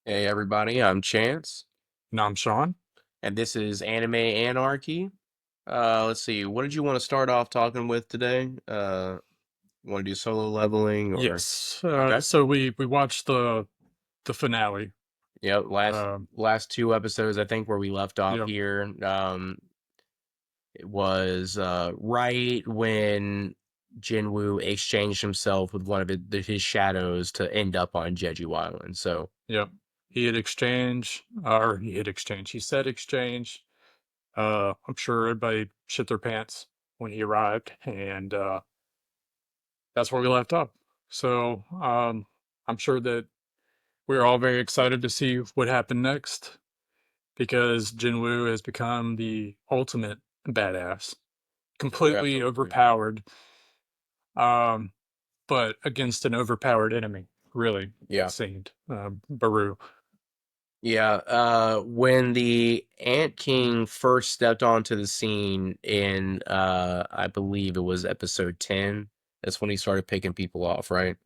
Hey everybody, I'm Chance, No, I'm Sean. and this is Anime Anarchy. Let's see, what did you want to start off talking with today? You want to do solo leveling or Yes. okay? So we watched the finale. Yep, last Um, last two episodes I think where we left off yeah, here. It was right when Jinwoo exchanged himself with one of his shadows to end up on Jeju Island. So yeah. He said exchange. I'm sure everybody shit their pants when he arrived, and that's where we left off. So I'm sure that we're all very excited to see what happened next because Jinwoo has become the ultimate badass, completely absolutely. overpowered. Um, but against an overpowered enemy, really, it Yeah. seemed. Baru. Yeah, when the Ant King first stepped onto the scene in I believe it was episode 10, that's when he started picking people off, right?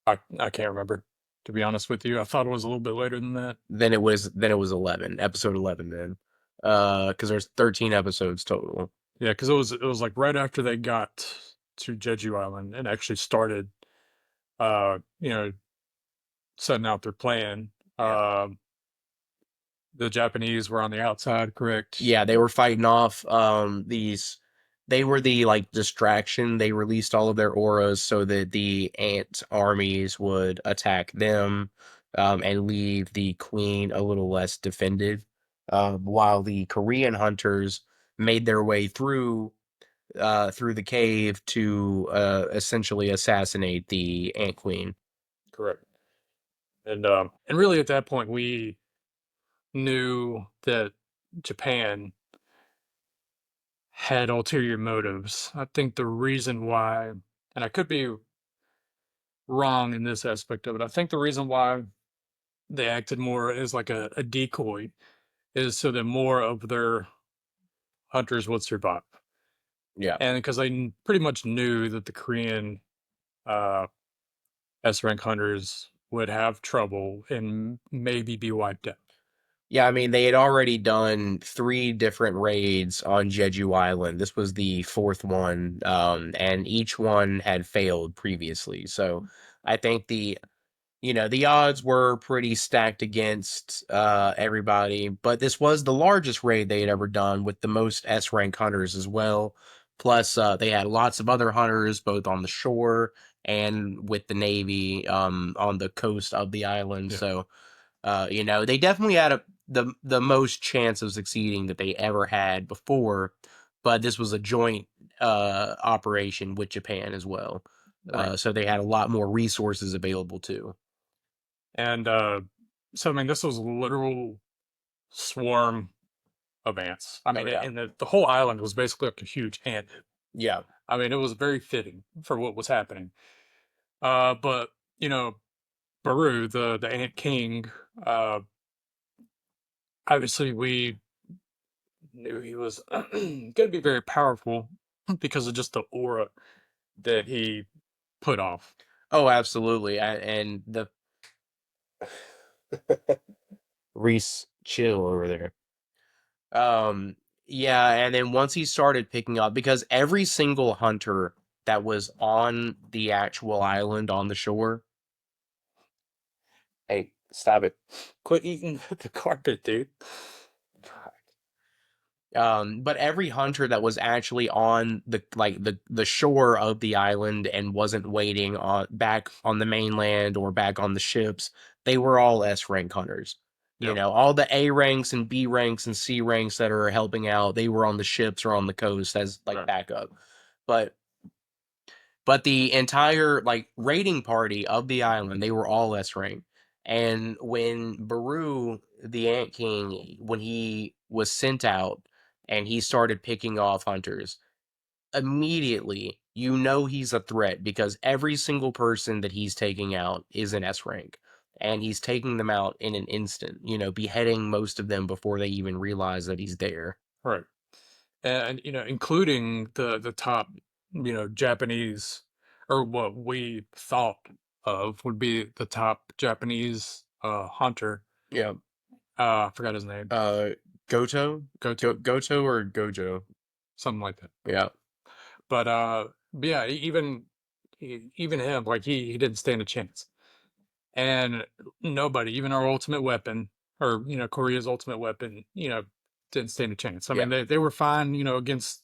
I can't remember, to be honest with you. I thought it was a little bit later than that. Then it was 11, episode 11 then. 'Cause there's 13 episodes total. Yeah, because it was like right after they got to Jeju Island and actually started, uh, you know, setting out their plan. Yeah. Um, the Japanese were on the outside, correct? Yeah, they were fighting off these they were the like distraction. They released all of their auras so that the ant armies would attack them and leave the queen a little less defended. While the Korean hunters made their way through the cave to essentially assassinate the ant queen. Correct. And really at that point we knew that Japan had ulterior motives. I think the reason why, and I could be wrong in this aspect of it, I think the reason why they acted more as like a decoy is so that more of their hunters would survive. Yeah. And because they pretty much knew that the Korean uh, S rank hunters would have trouble and maybe be wiped out. Yeah, I mean, they had already done three different raids on Jeju Island. This was the fourth one, and each one had failed previously. So I think the odds were pretty stacked against everybody, but this was the largest raid they had ever done with the most S rank hunters as well. Plus, they had lots of other hunters both on the shore and with the Navy on the coast of the island. Yeah, So they definitely had the most chance of succeeding that they ever had before, but this was a joint operation with Japan as well. right. So they had a lot more resources available too. And so, I mean, this was a literal swarm of ants. I Oh mean, yeah. and the whole island was basically like a huge ant. Yeah. I mean, it was very fitting for what was happening. But you know, Baru, the Ant King, uh, obviously we knew he was going to be very powerful because of just the aura that he put off. Oh, absolutely. And the Reese chill over there. Um, yeah, and then once he started picking up, because every single hunter that was on the actual island on the shore, hey, stop it. Quit eating the carpet, dude. But every hunter that was actually on the shore of the island and wasn't waiting on back on the mainland or back on the ships, they were all S rank hunters. Yep. All the A ranks and B ranks and C ranks that are helping out, they were on the ships or on the coast as like Right. backup. But but the entire like raiding party of the island, they were all S rank. And when Baru, the Ant King, when he was sent out and he started picking off hunters, immediately you know he's a threat because every single person that he's taking out is an S rank. And he's taking them out in an instant, beheading most of them before they even realize that he's there. Right. And including the top, Japanese, or what we thought of would be the top Japanese hunter. Yeah. I forgot his name. Uh, Goto, Goto, Goto or Gojo. something like that. Yeah. But yeah, even him, like he didn't stand a chance. And nobody, even our ultimate weapon, or Korea's ultimate weapon, didn't stand a chance. I Yeah. mean, they were fine, against.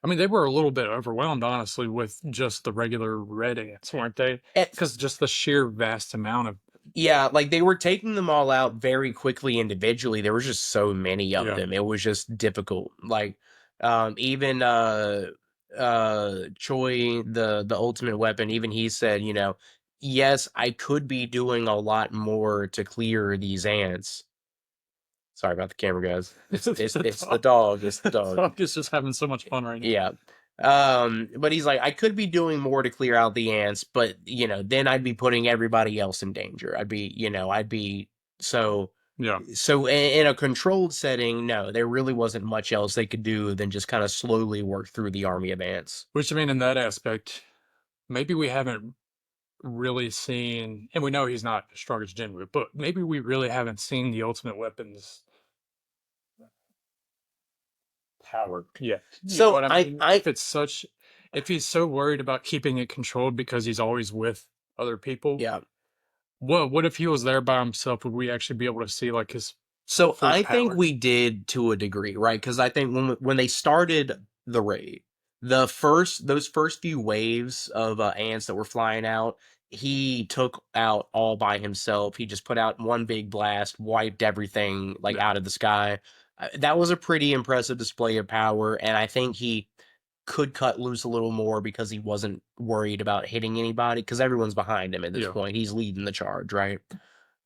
I mean, they were a little bit overwhelmed, honestly, with just the regular red ants, weren't they? At Because just the sheer vast amount of. Yeah, like they were taking them all out very quickly individually. There was just so many of Yeah, them. It was just difficult. Like even Choi, the ultimate weapon, even he said, yes, I could be doing a lot more to clear these ants. Sorry about the camera, guys. the It's the dog, dog. It's the the dog. dog is just having so much fun right now. Yeah. But he's like, I could be doing more to clear out the ants, but then I'd be putting everybody else in danger. I'd be so Yeah, in a controlled setting, no, there really wasn't much else they could do than just kind of slowly work through the army of ants. which I mean, in that aspect, maybe we haven't really seen, and we know he's not as strong as Jinwoo, but maybe we really haven't seen the ultimate weapons power yet. You know So what I I mean? I If he's so worried about keeping it controlled because he's always with other people, yeah. what if he was there by himself? Would we actually be able to see like his So full I think power? we did to a degree, right? Because I think when they started the raid, those first few waves of ants that were flying out, he took out all by himself. He just put out one big blast, wiped everything like Yeah, out of the sky. That was a pretty impressive display of power, and I think he could cut loose a little more because he wasn't worried about hitting anybody because everyone's behind him at this yeah, point. He's leading the charge, right?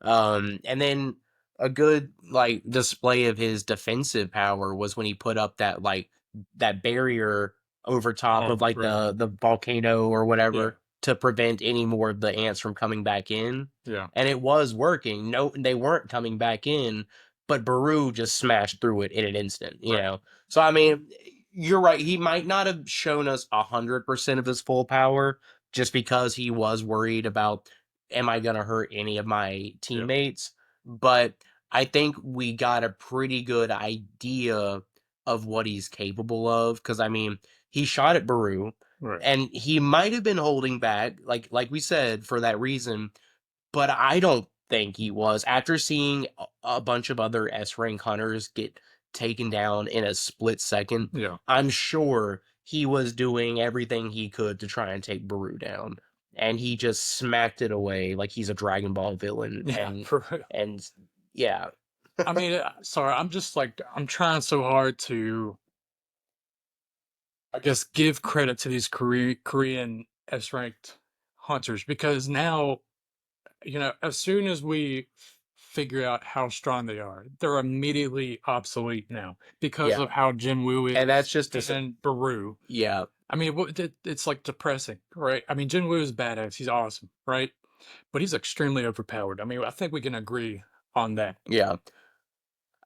And then a good like display of his defensive power was when he put up that barrier over top of oh, like right, the volcano or yeah, whatever to prevent any more of the ants from coming back in. yeah, And it was working. No, they weren't coming back in, but Baru just smashed through it in an instant. right, So I mean, you're right. He might not have shown us 100% of his full power just because he was worried about am I going to hurt any of my yeah, teammates? But I think we got a pretty good idea of what he's capable of. Because I mean, he shot at Baru, right, and he might have been holding back, like we said, for that reason. But I don't think he was. After seeing a bunch of other S rank hunters get taken down in a split second, yeah, I'm sure he was doing everything he could to try and take Baru down. And he just smacked it away like he's a Dragon Ball villain. yeah. For real. And yeah, I mean, sorry, I'm just like I'm trying so hard to, I guess, give credit to these Korean S ranked hunters because now as soon as we figure out how strong they are, they're immediately obsolete now because yeah. of how Jinwoo And that's is just and Baru. yeah, I mean, it's like depressing, right? I mean, Jinwoo is badass; he's awesome, right? But he's extremely overpowered. I mean, I think we can agree on that. yeah.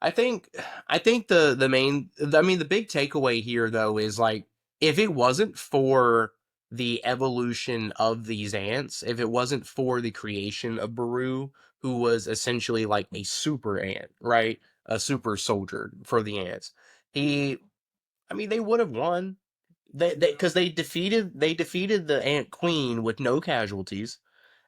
I think I think the main I mean the big takeaway here though is like if it wasn't for the evolution of these ants, if it wasn't for the creation of Baru, who was essentially like a super ant, right? A super soldier for the ants. He I mean they would have won. They because they defeated the ant queen with no casualties.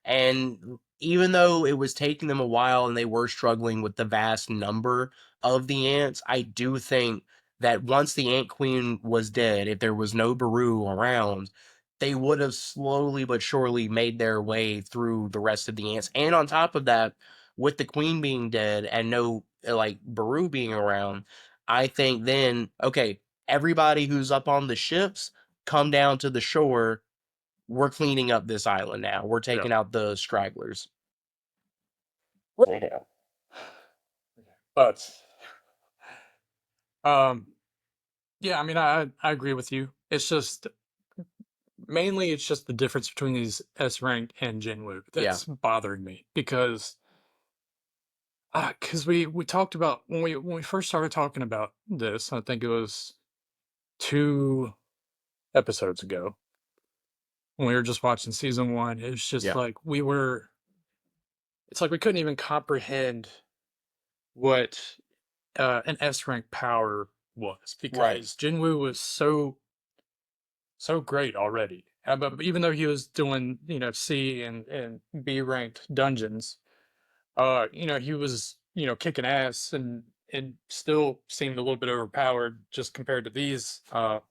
And even though it was taking them a while and they were struggling with the vast number of the ants, I do think that once the Ant Queen was dead, if there was no Baru around, they would have slowly but surely made their way through the rest of the ants. And on top of that, with the Queen being dead and no like Baru being around, I think then, okay, everybody who's up on the ships, come down to the shore. We're cleaning up this island now. We're Yeah, taking out the stragglers. yeah. But um, yeah, I mean, I agree with you. It's just mainly it's just the difference between these S rank and Jinwoo Yeah, that's bothering me because we talked about when we first started talking about this. I think it was 2 episodes ago when we were just watching season 1. It's just yeah, like we were it's like we couldn't even comprehend what an S rank power was Right. because Jinwoo was so great already. But even though he was doing, C and B ranked dungeons, he was, kicking ass and still seemed a little bit overpowered just compared to these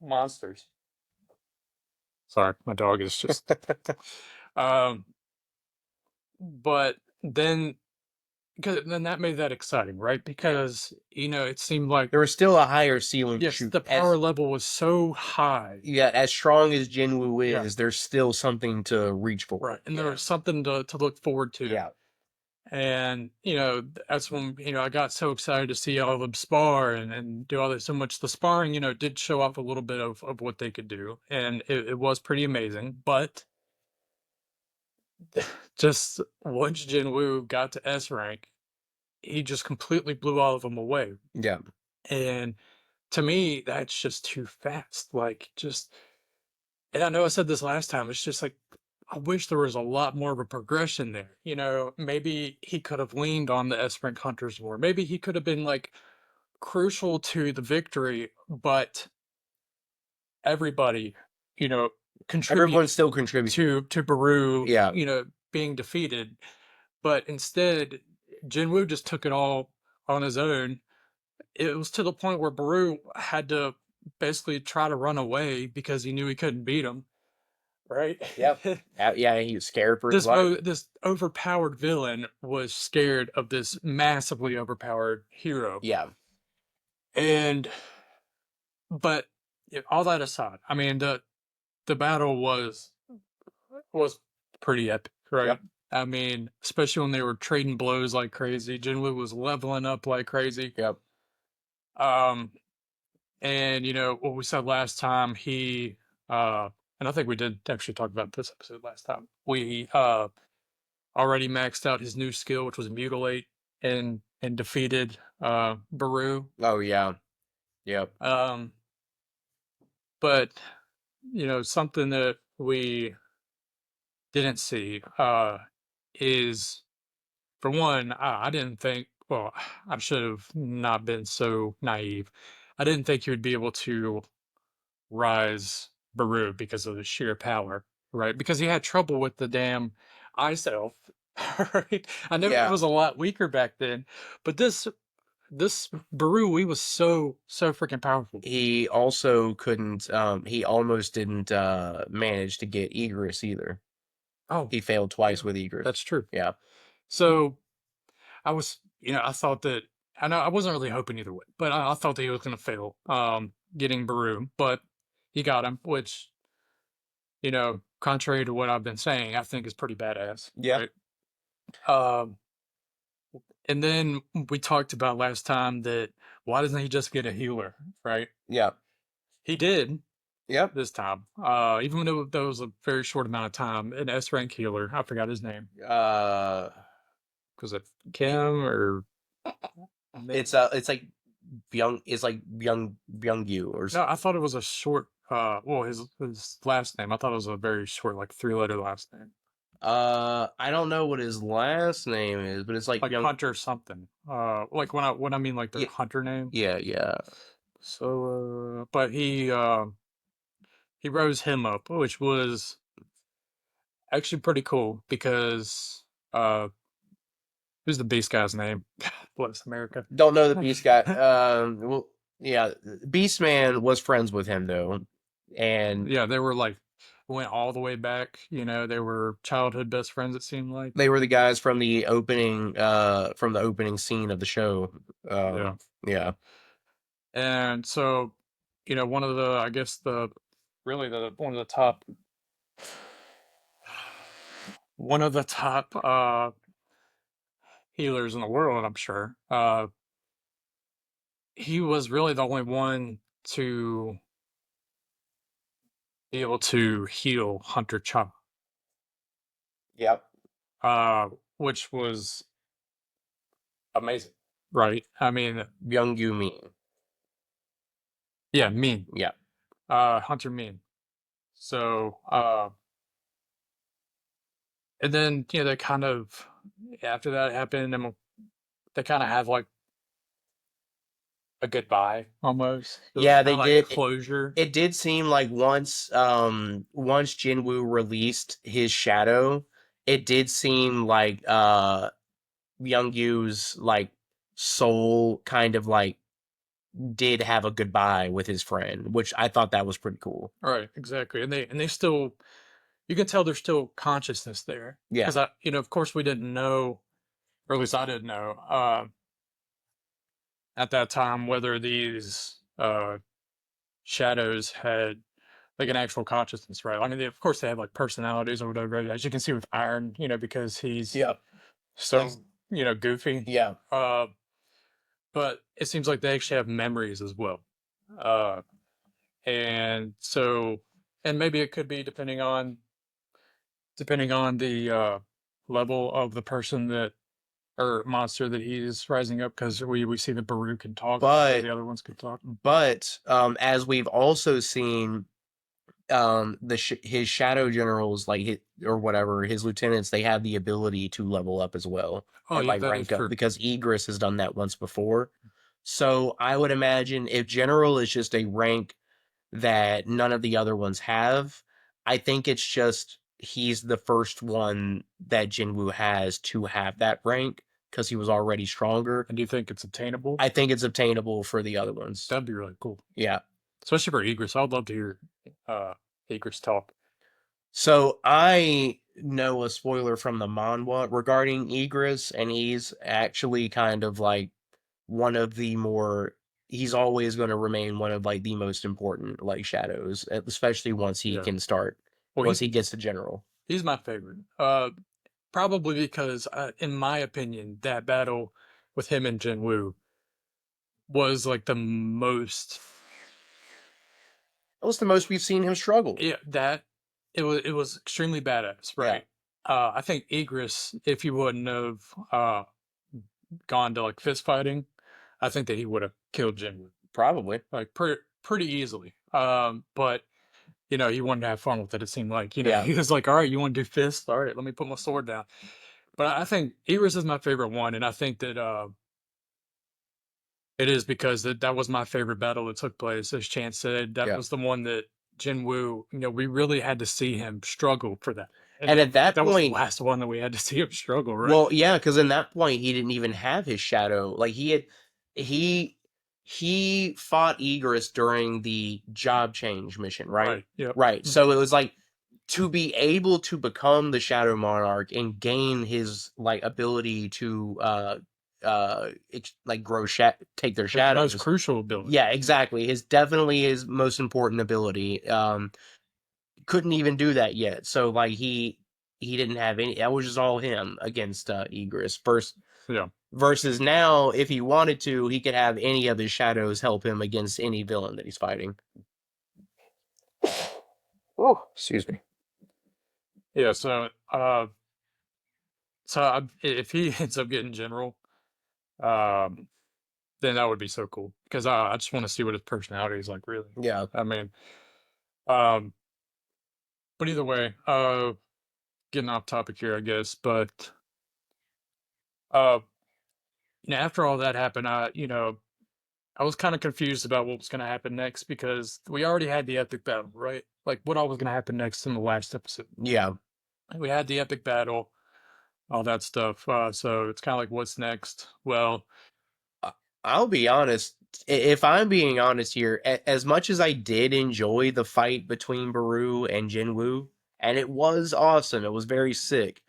monsters. Sorry, my dog is just um but then because then that made that exciting, right? Because it seemed like There was still a higher ceiling to yes, shoot. the power As level was so high. Yeah, as strong as Jinwoo Yeah, is, there's still something to reach for. right. And there Yeah. was something to look forward to. Yeah. And that's when I got so excited to see all of them spar and do all this so much. The sparring did show off a little bit of what they could do, and it was pretty amazing. But just once Jinwoo got to S rank, he just completely blew all of them away. Yeah. And to me, that's just too fast. Like, just, and I know I said this last time, it's just like, I wish there was a lot more of a progression there. Maybe he could have leaned on the S rank hunters more. Maybe he could have been like crucial to the victory, but everybody, you know, Everyone contributed still contributes. to Baru, Yeah. being defeated. But instead, Jinwoo just took it all on his own. It was to the point where Baru had to basically try to run away because he knew he couldn't beat him, right? Yep. Yeah, he was scared for his life. This overpowered villain was scared of this massively overpowered hero. Yeah. And but all that aside, I mean the battle was pretty epic, right? Yep. I mean, especially when they were trading blows like crazy. Jinwoo was leveling up like crazy. Yep. Um, and what we said last time, he and I think we did actually talk about this episode last time. We already maxed out his new skill, which was mutilate, and defeated Baru. Oh yeah. Yep. Um, but something that we didn't see is, for one, I didn't think. Well, I should have not been so naive. I didn't think he would be able to rise Baru because of the sheer power, right? Because he had trouble with the damn ice elf, right? I know it Yeah. was a lot weaker back then, but this Baru, he was so freaking powerful. He also couldn't he almost didn't manage to get Egress either. Oh, He failed yeah, twice with Egress. that's true. Yeah. So I was, I thought that I know I wasn't really hoping either way, but I thought that he was going to fail getting Baru, but he got him, which contrary to what I've been saying, I think is pretty badass, Yeah. right? Um, and then we talked about last time that why doesn't he just get a healer, right? Yeah. He did Yep. this time, even though that was a very short amount of time. An S rank healer, I forgot his name. Uh Was it Kim or it's like Byung or no? I thought it was a short. Well, his last name. I thought it was a very short, like 3 letter last name, I don't know what his last name is, but it's like like Byung. Hunter something. Like when I mean like their Yeah. Hunter name. Yeah, yeah. So, but he rose him up, which was actually pretty cool because who's the beast guy's name? God bless America. Don't know the Beast guy. Well, yeah, Beastman was friends with him though, and Yeah, they were like went all the way back. They were childhood best friends. It seemed like. they were the guys from the opening scene of the show. Yeah, Yeah. and so one of the I guess the really the one of the top healers in the world, I'm sure. He was really the only one to be able to heal Hunter Chop, Yep. uh, which was amazing, right? I mean, Byung Min. yeah, mean, Yeah. Hunter mean. So, and then they kind of after that happened, and they kind of have like a goodbye almost. It was Yeah, kind they of like did. closure. It did seem like once Jinwoo released his shadow, it did seem like Youngyu's like soul kind of like did have a goodbye with his friend, which I thought that was pretty cool. Right, exactly. And they still, you can tell there's still consciousness there Yeah. because of course we didn't know, or at least I didn't know, at that time whether these shadows had like an actual consciousness, right? I mean, of course they have like personalities or whatever, as you can see with Iron, because he's Yeah. so That's goofy. yeah. Uh, but it seems like they actually have memories as well. Uh, and so, and maybe it could be depending on the level of the person that or monster that he's rising up, because we see that Baru can talk, or But the other ones can talk. as we've also seen his shadow generals or whatever his lieutenants, they have the ability to level up as well Oh and yeah, like that is rank up true. because Egris has done that once before. So I would imagine if general is just a rank that none of the other ones have, I think it's just he's the first one that Jinwoo has to have that rank because he was already stronger. And do you think it's obtainable? I think it's obtainable for the other ones. That'd be really cool, Yeah. especially for Egris. I'd love to hear uh Egris talk. So I know a spoiler from the manhwa regarding Egris, and he's actually kind of like one of the more. He's always going to remain one of like the most important like shadows, especially once he Yeah. can start, Well, once he gets to general. he's my favorite. Probably because, in my opinion, that battle with him and Jinwoo was like the most. That was the most we've seen him struggle. Yeah, that it was extremely badass, Yeah, right? I think Egris, if he wouldn't have gone to like fist fighting, I think that he would have killed Jinwoo probably. like pretty easily. But he wanted to have fun with it. It seemed like Yeah, he was like, "All right, you want to do fists? All right, let me put my sword down." But I think Egris is my favorite one, and I think that it is because that was my favorite battle that took place. As Chance said, that yeah. was the one that Jinwoo, we really had to see him struggle for that. And And then at that that was the point, last one that we had to see him struggle, right? well, yeah, because in that point he didn't even have his shadow. Like he he fought Egris during the job change mission, right? Right. Yep. Right. So it was like to be able to become the Shadow Monarch and gain his like ability to like take their His most shadows. crucial ability. Yeah, exactly. His definitely his most important ability. Couldn't even do that yet. So like he didn't have any. That was just all him against Egris first. Yeah. Versus now, if he wanted to, he could have any of his shadows help him against any villain that he's fighting. Oh, excuse me. Yeah. If he ends up getting general, um, then that would be so cool because I just want to see what his personality is like. Really. Yeah, I mean, um, but either way, getting off topic here, I guess. But uh, after all that happened, I was kind of confused about what was going to happen next because we already had the epic battle, right? Like what all was going to happen next in the last episode. yeah. We had the epic battle, all that stuff. So it's kind of like, what's next? Well, I- I'll be honest. If I'm being honest here, as much as I did enjoy the fight between Baru and Jinwoo, and it was awesome, it was very sick.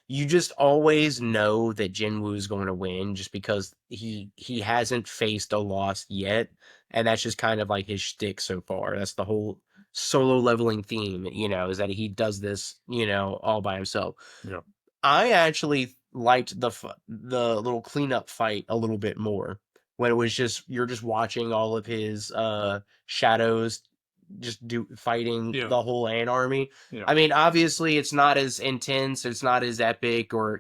You just always know that Jinwoo is going to win, just because he hasn't faced a loss yet, and that's just kind of like his shtick so far. That's the whole solo leveling theme, is that he does this, all by himself. yeah, I actually liked the little cleanup fight a little bit more when it was just you're just watching all of his shadows just do fighting yeah, the whole ant army. yeah, I mean, obviously it's not as intense, it's not as epic or,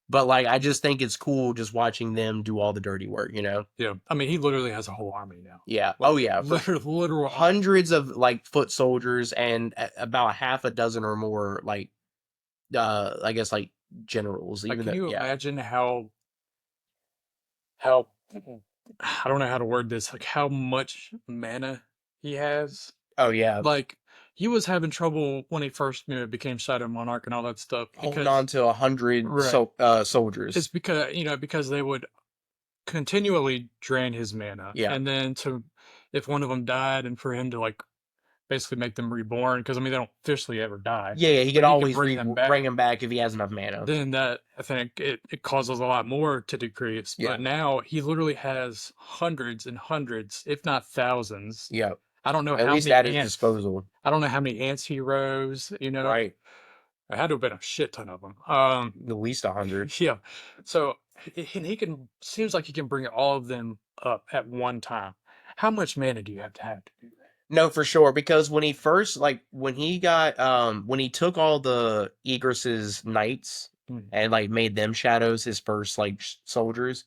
but like I just think it's cool just watching them do all the dirty work. yeah. I mean, he literally has a whole army now. Yeah. Like Oh yeah, for literal army. hundreds of like foot soldiers and about half a dozen or more like I guess like generals, Like, even can though, you yeah. imagine how I don't know how to word this, like how much mana he has? Oh yeah, Like, he was having trouble when he first, became Shadow Monarch and all that stuff holding because on to 100 right. It's soldiers. because, because they would continually drain his mana, Yeah, and then to if one of them died, and for him to like basically make them reborn, because I mean they don't officially ever die, yeah, yeah. He could but he can always bring them bring back. him back if he has enough mana. Then that I think it causes a lot more to decrease. Yeah, But now he literally has hundreds and hundreds, if not thousands. yeah. I don't know At how least many at his ants. disposal. I don't know how many ants he rose. Right. I had to have been a shit ton of them. At least 100. Yeah. So, and he can seems like he can bring all of them up at one time. How much mana do you have to do No, for sure. Because when he first, like, when he got, when he took all the Egress's knights that? Mm. and like made them shadows his first like soldiers,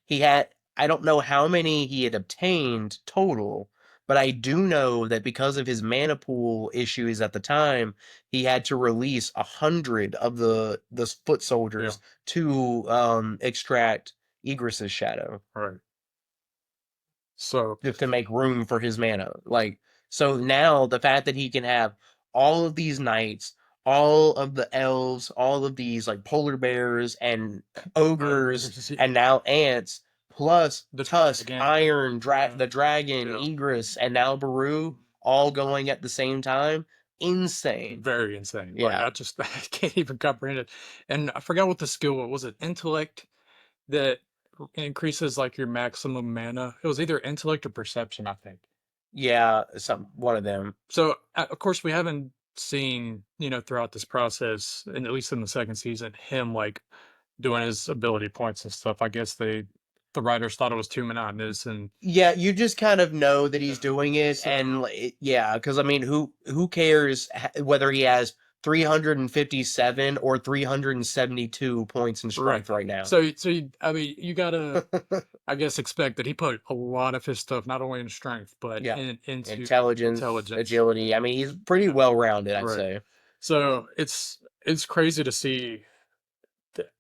he had, I don't know how many he had obtained total, but I do know that because of his mana pool issues at the time, he had to release 100 of the foot Yeah. soldiers to extract Egress's shadow All right. So, just to make room for his mana. Like, so now the fact that he can have all of these knights, all of the elves, all of these like polar bears and ogres, yeah. and now ants, plus The Tusk, dragon. Iron, Yeah. the Dragon, Yeah. Egress, and now Baru, all going at the same time. Insane. Very insane. Like Yeah. I just I can't even comprehend it. And I forgot what the skill was. Was it intellect that increases like your maximum mana? It was either intellect or perception, I think. Yeah, some one of them. So, of course, we haven't seen, throughout this process, and at least in the second season, him like doing his ability points and stuff. I guess the writers thought it was too monotonous, and Yeah, you just kind of know that he's yeah. doing it, and So, yeah, because I mean, who cares whether he has 357 or 372 points in right. strength right now? I mean, you gotta, I guess, expect that he put a lot of his stuff not only in strength but Yeah, into intelligence, intelligence. agility. I mean, he's pretty Yeah. well rounded, I'd Right. say. So it's crazy to see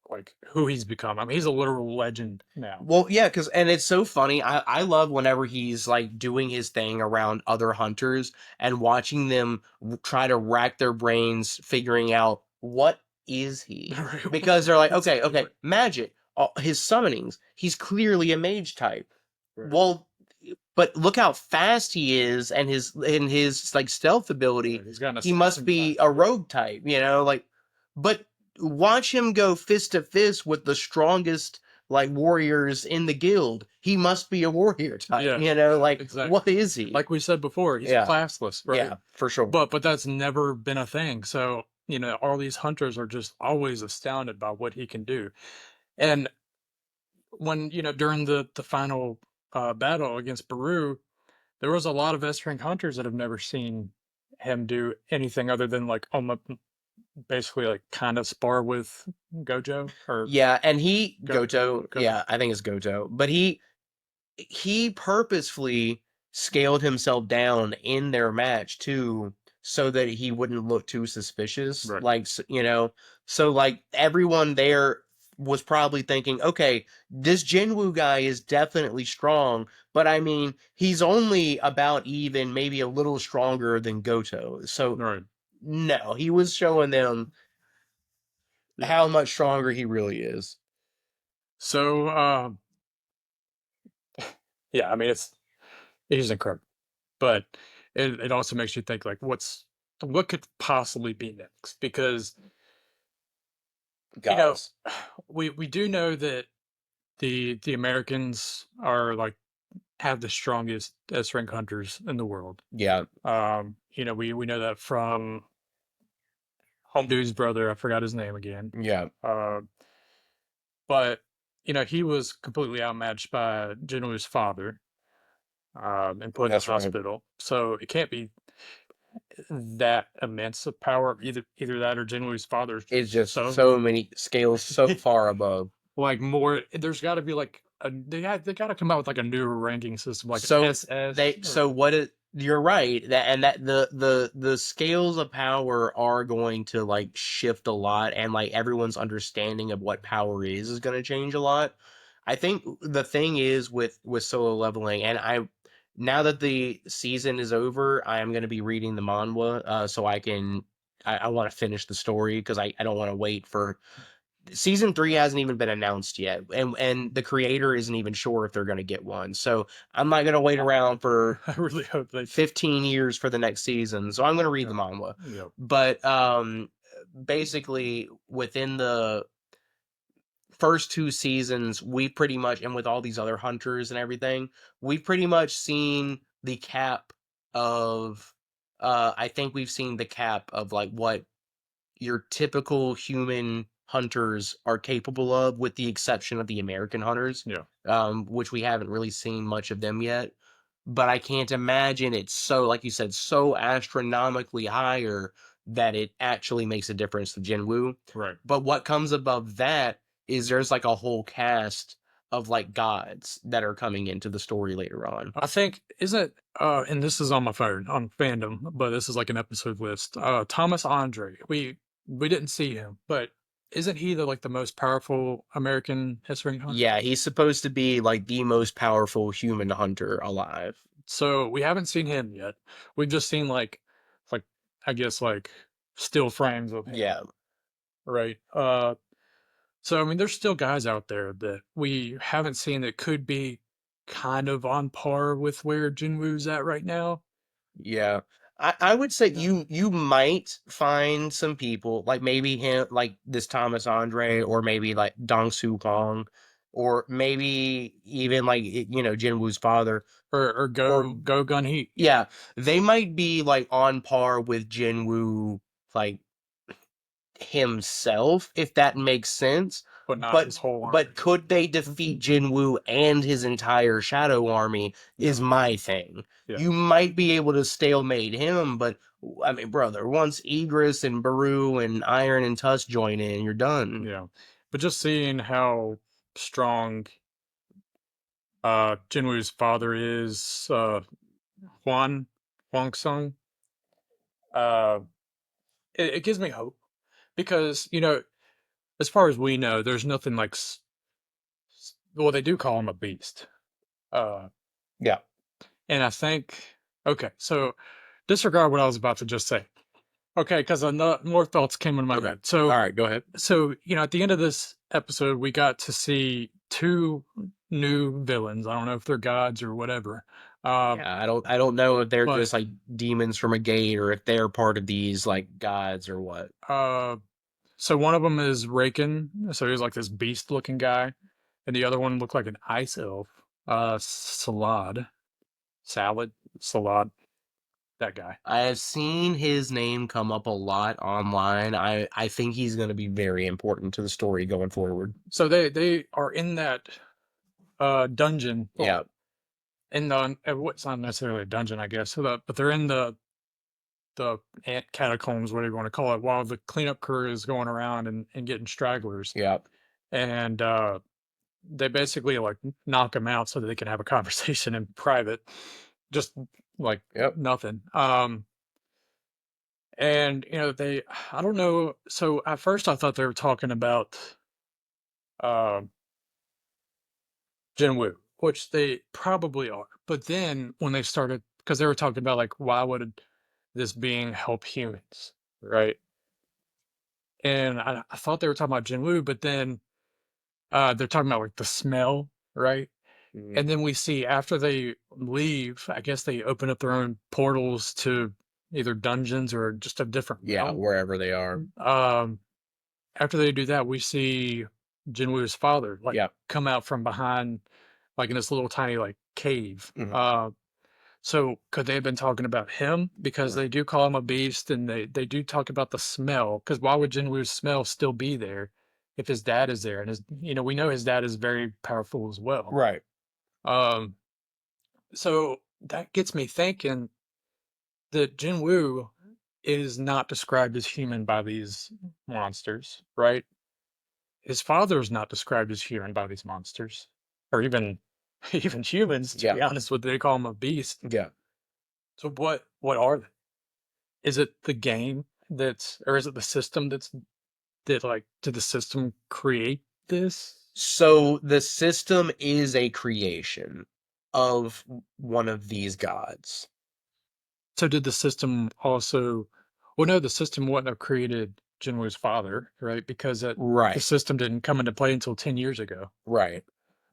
like who he's become. I mean, he's a literal legend now. Well, yeah, because and it's so funny. I love whenever he's like doing his thing around other hunters and watching them try to rack their brains figuring out what is he, because they're like, okay, okay, Exactly. magic, his summonings, he's clearly a mage type. Right. Well, but look how fast he is and his like stealth ability. Right. He's got an He must assassin be type. a Yeah. rogue type, like, but watch him go fist to fist with the strongest like warriors in the guild. He must be a warrior type, Yeah. like Exactly. what is he? Like we said before, he's Yeah, classless, right? yeah, for sure. But that's never been a thing. So, all these hunters are just always astounded by what he can do. And when, during the final battle against Baru, there was a lot of S rank hunters that have never seen him do anything other than like almost basically like kind of spar with Gojo or Yeah, and Goto. yeah, I think it's Goto, but he purposefully scaled himself down in their match too so that he wouldn't look too suspicious, Right. like so like everyone there was probably thinking, okay, this Jinwoo guy is definitely strong, but I mean, he's only about even, maybe a little stronger than Goto. So Right. no, he was showing them Yeah. how much stronger he really is. So, yeah, I mean, he's incredible, but it also makes you think like, what could possibly be next? Because you know, Guys. we do know that the Americans are like have the strongest S rank hunters in the world. Yeah, We know that from Home Dude's brother. I forgot his name again. yeah, Uh, but he was completely outmatched by Genoa's father, and put in the that's right. hospital. So it can't be that immense of power. Either that or Genoa's father is It's just just so so many scales so far above. like more. There's got to be like they got to come out with like a new ranking system, like So SS or what it You're right. That and that the scales of power are going to like shift a lot, and like everyone's understanding of what power is going to change a lot. I think the thing is with solo leveling, and I now that the season is over, I am going to be reading the manhwa, so I want to finish the story because I don't want to wait for season three hasn't even been announced yet, and the creator isn't even sure if they're going to get one. So I'm not going to wait I, around for I really hope they. 15 years for the next season. So I'm going to read the Yeah, manga. yeah, But basically, within the first two seasons, we pretty much, and with all these other hunters and everything, we've pretty much seen the cap of. I think we've seen the cap of like what your typical human hunters are capable of, with the exception of the American hunters, yeah. which we haven't really seen much of them yet. But I can't imagine it's so, like you said, so astronomically higher that it actually makes a difference to Jinwoo. Right. But what comes above that is there's like a whole cast of like gods that are coming into the story later on. I think isn't and this is on my phone on fandom, but this is like an episode list. Thomas Andre. We didn't see him, but isn't he the like the most powerful American history hunter? Yeah, he's supposed to be like the most powerful human hunter alive. So we haven't seen him yet. We've just seen like I guess like still frames of him, Yeah, right? So I mean there's still guys out there that we haven't seen that could be kind of on par with where Jinwoo's at right now. yeah. I would say Yeah. you might find some people like maybe him, like this Thomas Andre, or maybe like Dong Su Kong, or maybe even like Jin Woo's father, Or or go gun heat, yeah, they might be like on par with Jin Woo, like himself, if that makes sense. but not But his whole but army. could they defeat Jinwoo and his entire Shadow Army Yeah, is my thing. yeah, You might be able to stalemate him, but I mean, brother, once Egress and Baru and Iron and Tusk join in, you're done. yeah. But just seeing how strong Jinwoo's father is, Huan Huang Sung, uh, it gives me hope because as far as we know, there's nothing like well, they do call him a beast, uh, Yeah. and I think okay, so disregard what I was about to just say. Okay, because more thoughts came into my Okay. head. So All right. Go ahead. at the end of this episode, we got to see two new villains. I don't know if they're gods or whatever. Uh, Yeah. I don't know if they're but just like demons from a gate, or if they're part of these like gods or what. uh, so one of them is Raken. So he's like this beast looking guy. And the other one looked like an ice elf. Salad, Salad, that guy. I have seen his name come up a lot online. I think he's going to be very important to the story going forward. So they are in that dungeon. Well, Yeah, in the what's not necessarily a dungeon, I guess. But they're in the ant catacombs, whatever you want to call it, while the cleanup crew is going around and getting stragglers. yeah. And they basically like knock them out so that they can have a conversation in private, just like Yep. nothing. And they, I don't know. So at first I thought they were talking about uh, Jinwoo, which they probably are. But then when they started, because they were talking about like, why would this being help humans, right? And I thought they were talking about Jinwoo, but then they're talking about like the smell, right? Mhm. And then we see after they leave, I guess they open up their own portals to either dungeons or just a different Yeah, realm. wherever they are. Um, After they do that, we see Jinwoo's father like Yeah. come out from behind, like in this little tiny like cave. Mhm. So could they have been talking about him because they do call him a beast and they do talk about the smell? Because why would Jinwoo's smell still be there if his dad is there? And we know his dad is very powerful as well. Right. Um, so that gets me thinking that Jinwoo is not described as human by these monsters, right? His father is not described as human by these monsters, or even even humans. To Yeah. be honest with, they call him a beast. Yeah. So what are they? Is it the game that's, or is it the system that like, did the system create this? So the system is a creation of one of these gods. So did the system also, well, no, the system wouldn't have created Jinwoo's father, right? Because the Right, system didn't come into play until 10 years ago. right.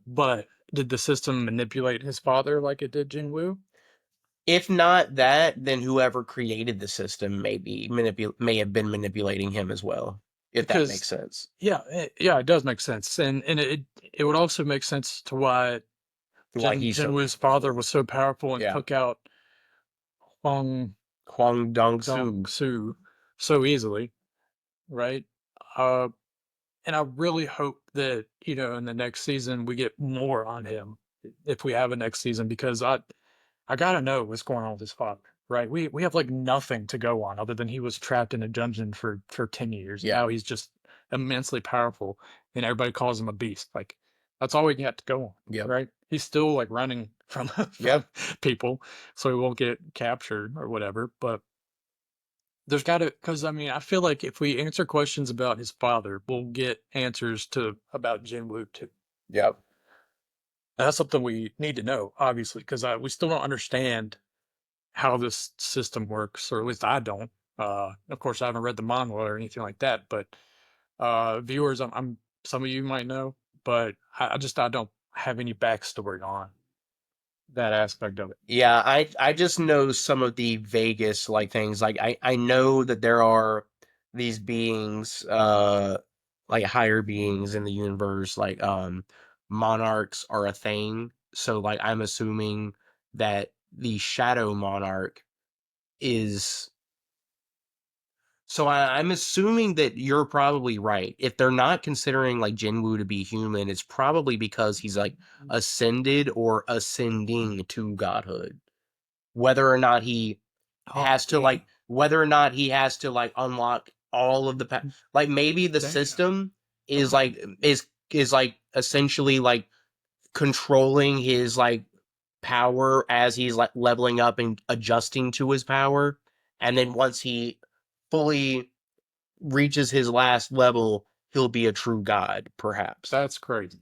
But did the system manipulate his father like it did Jinwoo? If not that, then whoever created the system may have been manipulating him as well, if that Because makes sense. yeah, it does make sense, and it would also make sense to why Why he's so Jinwoo's father powerful. was so powerful and Yeah. took out Huang Huang Dong Dong-soo. Su so easily, right? Uh, and I really hope that, in the next season we get more on him, if we have a next season, because I gotta know what's going on with his father, right? We have like nothing to go on other than he was trapped in a dungeon for 10 years. Yeah. Now he's just immensely powerful and everybody calls him a beast. Like that's all we got to go on, Yep. right? He's still like running from from Yep. people so he won't get captured or whatever, but there's got to, because I mean, I feel like if we answer questions about his father, we'll get answers to about Jinwoo too. Yep. And that's something we need to know, obviously, because we still don't understand how this system works, or at least I don't. Of course, I haven't read the manga or anything like that, but viewers, some of you might know, but I don't have any backstory on that aspect of it. Yeah, I just know some of the vaguest like things. Like I know that there are these beings, like higher beings in the universe, like monarchs are a thing. So like I'm assuming that the shadow monarch is so I'm assuming that you're probably right. If they're not considering like Jinwoo to be human, it's probably because he's like ascended or ascending to godhood. Whether or not he Oh has to damn! like unlock all of the like maybe the Damn! system is like essentially like controlling his like power as he's like leveling up and adjusting to his power, and then once he fully reaches his last level, he'll be a true god, perhaps. That's crazy.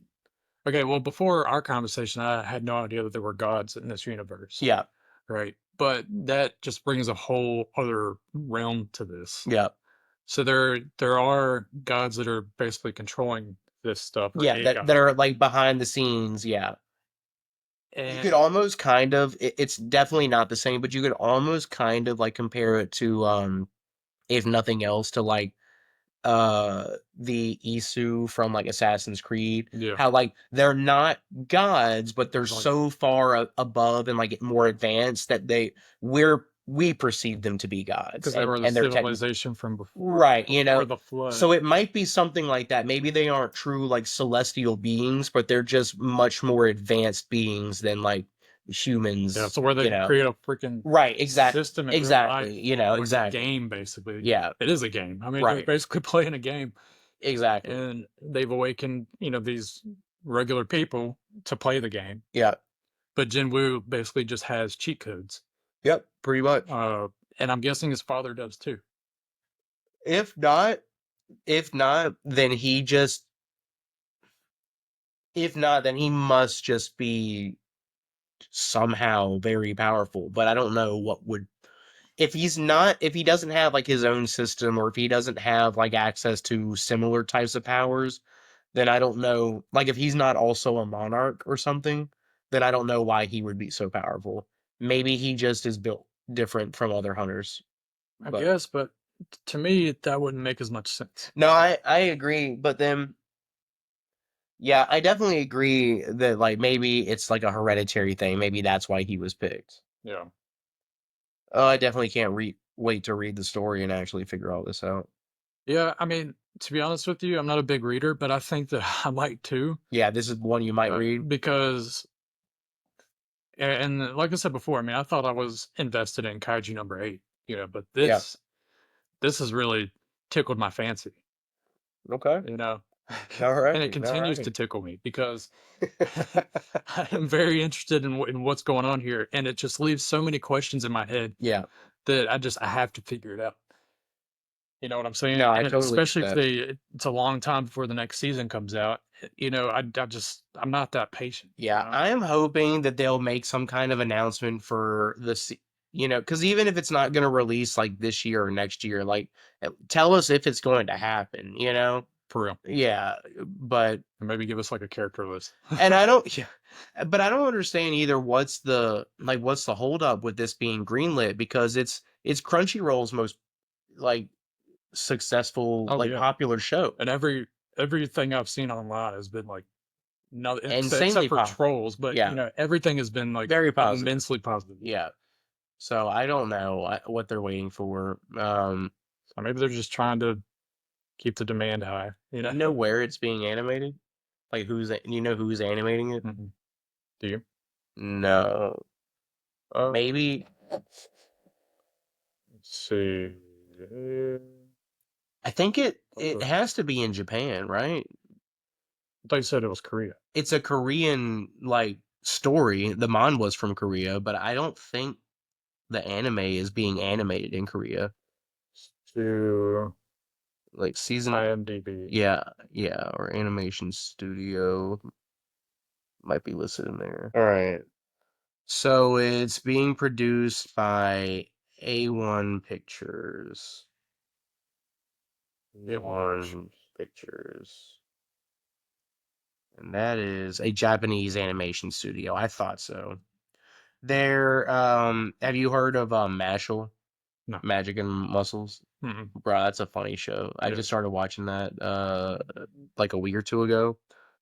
Okay, well, before our conversation, I had no idea that there were gods in this universe, Yeah, right? But that just brings a whole other realm to this. yeah, So there are gods that are basically controlling this stuff, or yeah. a That god. are like behind the scenes. Yeah, you And could almost kind of. It's definitely not the same, but you could almost kind of like compare it to, if nothing else, to like the Isu from like Assassin's Creed. yeah, How like they're not gods, but they're there's like so far above and like more advanced that we perceive them to be gods, because they were the and they're technically civilization from right, before the so flood. it might be something like that. Maybe they aren't true like celestial beings, but they're just much more advanced beings than like Yeah, humans, so where they you can know. create a freaking Right, system in real life, exactly, you know, like a exactly. game, basically. Yeah, It is a game. I mean, they're right. basically playing a game, Exactly. and they've awakened, these regular people to play the game. Yeah. But Jinwoo basically just has cheat codes. Yep, pretty much. Uh, and I'm guessing his father does too. If not, if not, then if not, then he must just be somehow very powerful. But I don't know what would if he doesn't have like his own system, or if he doesn't have like access to similar types of powers, then I don't know. Like if he's not also a monarch or something, then I don't know why he would be so powerful. Maybe he just is built different from other hunters. I But guess, but to me, that wouldn't make as much sense. no, I agree. But then yeah, I definitely agree that like maybe it's like a hereditary thing. Maybe that's why he was picked. Yeah. Oh, I definitely can't wait to read the story and actually figure all this out. Yeah, I mean, to be honest with you, I'm not a big reader, but I think that I might too, Yeah, this is one you might read. because, and like I said before, I mean, I thought I was invested in Kaiju number 8, but Yeah. this has really tickled my fancy, Okay. you know. All right, And it all continues to right. tickle me because I am very interested in in what's going on here, and it just leaves so many questions in my head Yeah. that I have to figure it out. You know what I'm saying? No, I And totally get especially if that. it's a long time before the next season comes out. I'm not that patient. You Yeah, know, I am hoping that they'll make some kind of announcement for because even if it's not going to release like this year or next year, like tell us if it's going to happen, you know? for real. Yeah, but And maybe give us like a character list. and I don't yeah, but I don't understand either what's the holdup with this being greenlit because it's Crunchyroll's most like successful Oh like yeah, popular show. and everything I've seen online has been like no, except Insanely for pop. trolls, but Yeah, everything has been like very positive. immensely positive. Yeah. Yeah. So I don't know what they're waiting for. Or maybe they're just trying to keep the demand high. You Do know. you know where it's being animated? Like you know who's animating it? Mhm. Do you? No. Maybe Let's see. I think it I has to be in Japan, right? thought you said it was Korea. It's a Korean like story. The manhwa's from Korea, but I don't think the anime is being animated in Korea. To Like season IMDb. yeah, yeah, or animation studio might be listed in there. All right. So it's being produced by A1 Pictures. It won't picture. A1 Pictures. And that is a Japanese animation studio. I thought so. Have you heard of Mashal? No. Magic and Muscles? Mm-mm. Bro, that's a funny show. I Yeah. just started watching that like a week or two ago.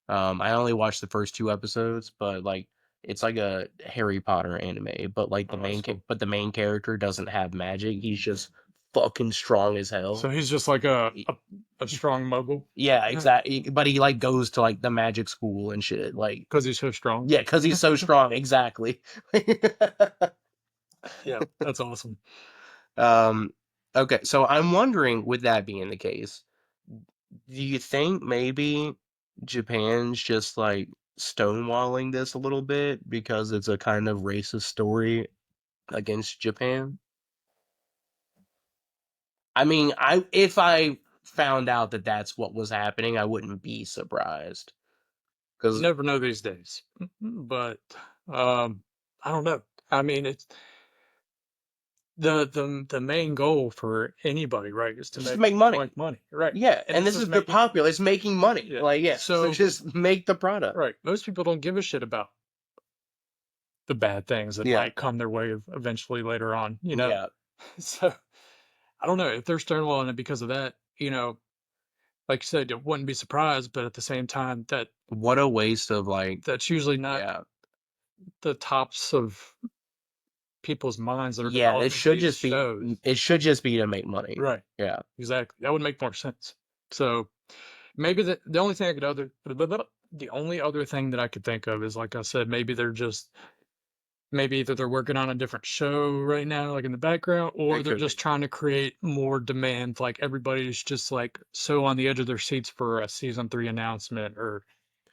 I only watched the first two episodes, but like it's like a Harry Potter anime, but like Oh, that's cool. the main character doesn't have magic. He's just fucking strong as hell. So he's just like Y- a strong mogul Yeah, exactly. But he like goes to like the magic school and shit. Like because he's so strong. yeah, because he's so strong. Exactly. Yeah, that's awesome. um. Okay, so I'm wondering, with that being the case, do you think maybe Japan's just like stonewalling this a little bit because it's a kind of racist story against Japan? I mean, I if I found out that that's what was happening, I wouldn't be surprised. You Because never know these days, but um, I don't know. I mean, it's the main goal for anybody, right, is to just to make make money. like money, right? Yeah, And and this this is is they're making popular. It's making money. yeah. Like yeah, so So just make the product. right, most people don't give a shit about the bad things that Yeah, might come their way eventually later on, you know? yeah. So I don't know if they're stonewalling it because of that, like you said, it wouldn't be surprised, but at the same time, What a waste of like that's usually not yeah. the tops of people's minds that are going to Yeah, go, oh, these shows. it should just be to make money. Right. Yeah. Exactly. That would make more sense. So maybe the only thing I could the only other thing that I could think of is like I said, maybe either they're working on a different show right now, like in the background, or It they're could be. just trying to create more demand. Like everybody's just like so on the edge of their seats for a season 3 announcement, or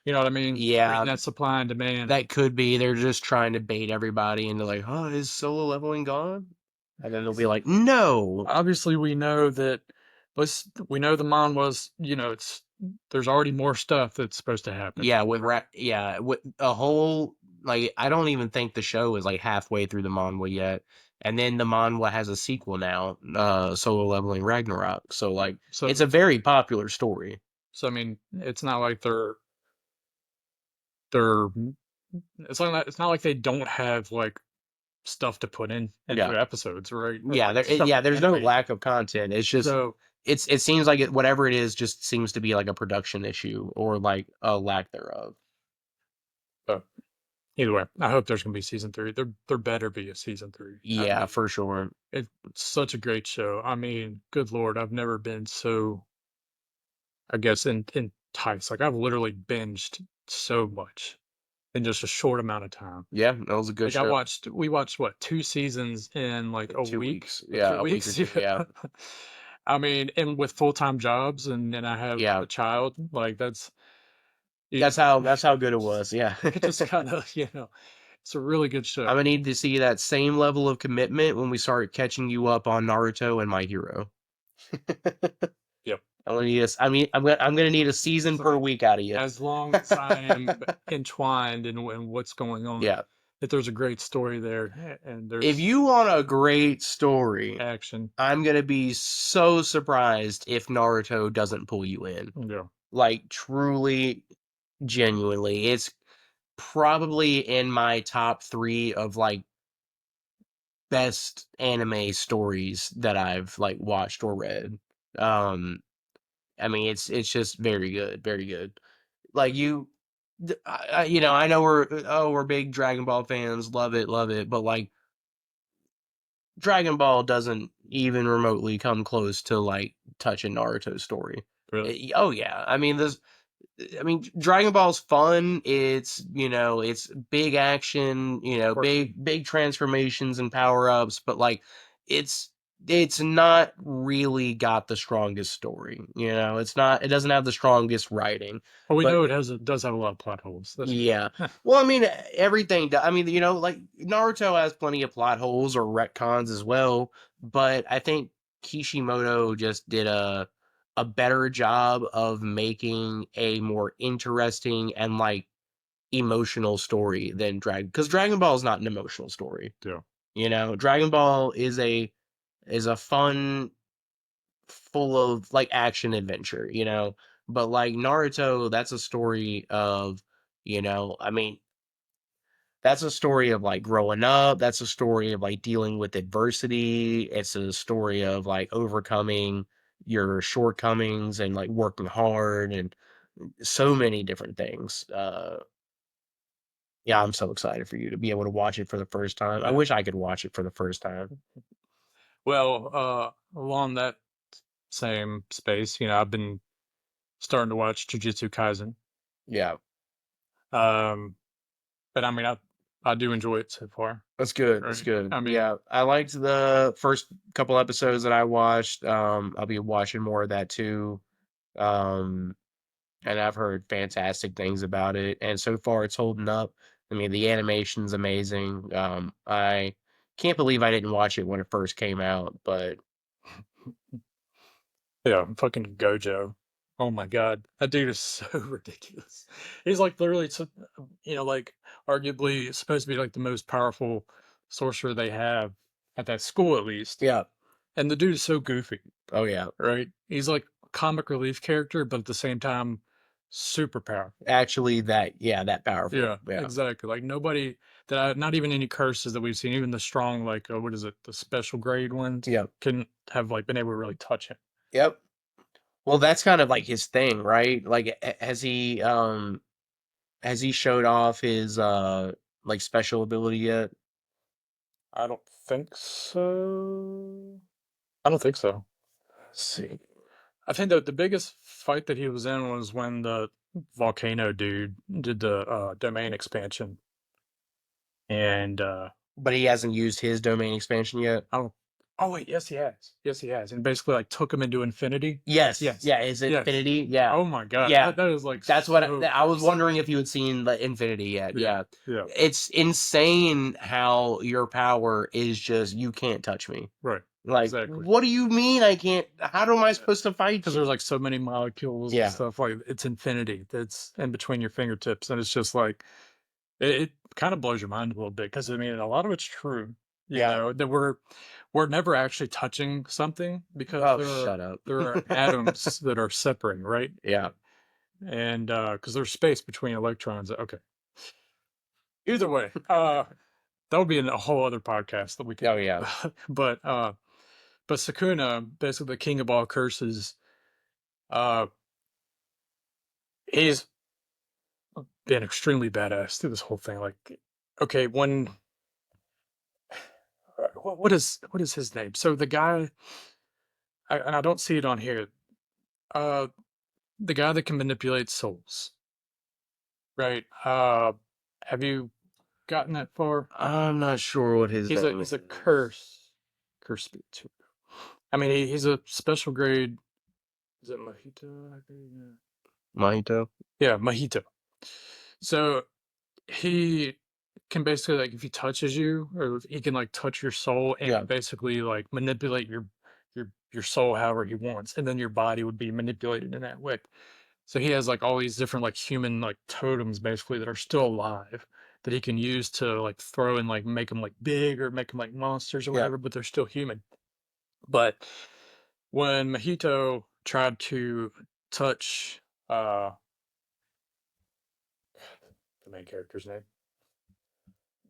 you know what I mean? Creating Yeah, that supply and demand. that could be. They're just trying to bait everybody into like, oh, is solo leveling gone? And then they'll be like, no. Obviously, we know the mon was, it's there's already more stuff that's supposed to happen. Yeah, with a whole like I don't even think the show is like halfway through the manhwa yet. And then the manhwa has a sequel now, Solo Leveling Ragnarok. So Right. like it's a very popular story. So I mean, it's not like they're it's not like they don't have like stuff to put Yeah. into episodes, right? Or Yeah, like stuff to there's no animate. lack of content. It's just So, it seems like whatever it is just seems to be like a production issue or like a lack thereof. but either way, I hope there's gonna be season 3. There better be a season 3. I Yeah, mean, for sure. it's such a great show. I mean, good lord, I've never been so, I guess, enticed. Like I've literally binged so much in just a short amount of time. Yeah, that was a good Like show. we watched what, 2 seasons in like Like a 2 week weeks. or Yeah, 3 a week or weeks? two. Yeah. Yeah. I mean, and with full-time jobs and I have Yeah, a child, like that's it, that's how good it was. Yeah. it just kind of, it's a really good I'm show. gonna need to see that same level of commitment when we start catching you up on Naruto and My Hero. Yep. I'm gonna need a, I mean, I'm gonna need a season So per week out of you. as long as I am entwined in what's going on, Yeah. that there's a great story there and If there's you want a great story, action. I'm gonna be so surprised if Naruto doesn't pull you in. Yeah. Like truly, genuinely, it's probably in my top three of like best anime stories that I've like watched or read. Um, I mean, it's just very good, very good. Like I know we're big Dragon Ball fans, love it, but like Dragon Ball doesn't even remotely come close to like touching Naruto's story. Really. Oh yeah, Dragon Ball's fun. It's big action, Quirky. big transformations and power ups, but like it's it's not really got the strongest story. It doesn't have the strongest writing. Well, we But know it does have a lot of plot holes. That's for yeah. sure. Well, I mean, everything. Like Naruto has plenty of plot holes or retcons as well, but I think Kishimoto just did a better job of making a more interesting and like emotional story than because Dragon Ball is not an emotional story. Yeah. Dragon Ball is a fun, full of like action adventure. But like Naruto, that's a story of, I mean, that's a story of like growing up. That's a story of like dealing with adversity. It's a story of like overcoming your shortcomings and like working hard and so many different things. Yeah, I'm so excited for you to be able to watch it for the first time. I Yeah. wish I could watch it for the first time. Well, along that same space, I've been starting to watch Jujutsu Kaisen. Yeah, Um, but I mean, I do enjoy it so far, that's good. That's right? good. I mean, Yeah, I liked the first couple episodes that I watched. I'll be watching more of that too. Um, and I've heard fantastic things about it. And so far, it's holding up. I mean, the animation's amazing. I can't believe I didn't watch it when it first came out, but yeah, fucking Gojo. Oh my God, that dude is so ridiculous. He's like literally, like arguably supposed to be like the most powerful sorcerer they have at that school, at least. yeah. And the dude is so goofy, Oh yeah. right? He's like comic relief character, but at the same time, super powerful. Actually, that powerful. Yeah, Yeah. exactly. Like nobody not even any curses that we've seen, even the strong, like what is it, the special grade ones, Yep. can have like been able to really touch him. Yep. Well, that's kind of like his thing, right? Like, has he showed off his like special ability yet? I don't think so. I don't think so. Let's see. I think that the biggest fight that he was in was when the volcano dude did the domain expansion, and But he hasn't used his domain expansion yet. I don't. Oh wait, yes he has. Yes he has, and basically like took him into infinity. Yes. Yes, Yeah. Is it yes. Infinity? Yeah. Oh my god, Yeah. that is like That's what so I was crazy. wondering if you had seen the Infinity yet. Yeah, Yeah. yeah, It's insane how your power is just you can't touch me. right, Like, exactly. what do you mean I can't? How am I supposed to fight Because you? there's like so many molecules and Yeah. stuff. Like it's infinity that's in between your fingertips, and it's just like it kind of blows your mind a little bit. Because I mean, a lot of it's true. Yeah. That we're never actually touching something because Oh, there are shut up. atoms that are separating, right? Yeah. And because there's space between electrons. Okay. Either way, that would be a whole other podcast that we could Oh, do. yeah. But Sakuna, basically the king of all curses, uh, he's been extremely badass through this whole thing. Like, okay, what is his name? So the guy, and I don't see it on here. Uh, the guy that can manipulate souls, right? Have you gotten that far? I'm not sure what his He's a name he's a is. curse spirit too. I mean, he's a special grade. Is it Mojito? I think, Mahito. yeah, Mojito. So he can basically like if he touches you, or if he can like touch your soul Yeah. and basically like manipulate your soul however he wants, and then your body would be manipulated in that way. So he has like all these different like human like totems basically that are still alive that he can use to like throw and like make them like big or make them like monsters or Yeah. whatever, but they're still human. But when Mahito tried to touch uh the main character's name,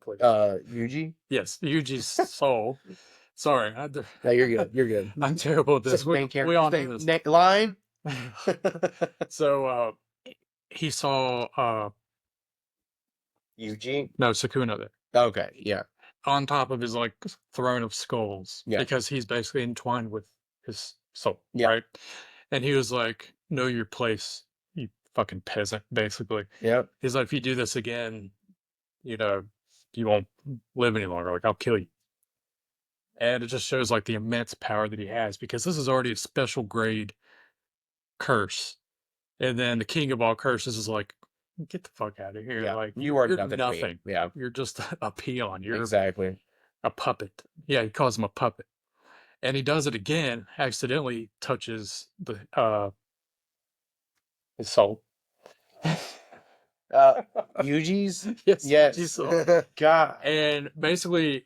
please. Yuji. Yes, Yuji's soul. Sorry, No, you're good. You're good. I'm terrible at Say this. the main We character's all know name. this. Line. So he saw Yuji. no Sukuna there Okay. Yeah. on top of his like throne of skulls Yeah. because he's basically entwined with his soul, Yeah. right? And he was like, "Know your place, you fucking peasant." Basically, Yep. he's like, "If you do this again, you know, you won't live any longer. Like, I'll kill you." And it just shows like the immense power that he has because this is already a special grade curse. And then the king of all curses is like, get the fuck out of here. Yeah. Like, You are you're nothing to me. nothing. Yeah. You're just a peon. You're Exactly. a puppet. Yeah, he calls him a puppet. And he does it again, accidentally touches the his soul. Uh, Yuji's. Yes, Yuji's Yes. soul. God. And basically,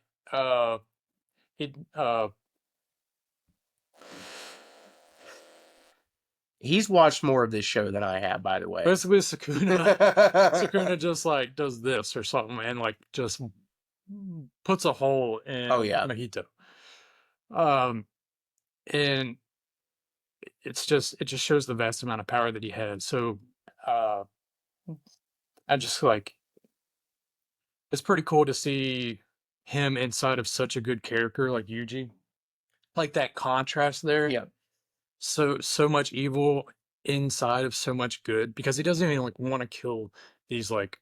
he He's watched more of this show than I have, by the way. basically Sukuna just like does this or something and like just puts a hole Oh in yeah. Mahito. Um, and it just shows the vast amount of power that he had. So uh, I just like it's pretty cool to see him inside of such a good character like Yuji. Like that contrast there. Yeah. So much evil inside of so much good because he doesn't even like want to kill these like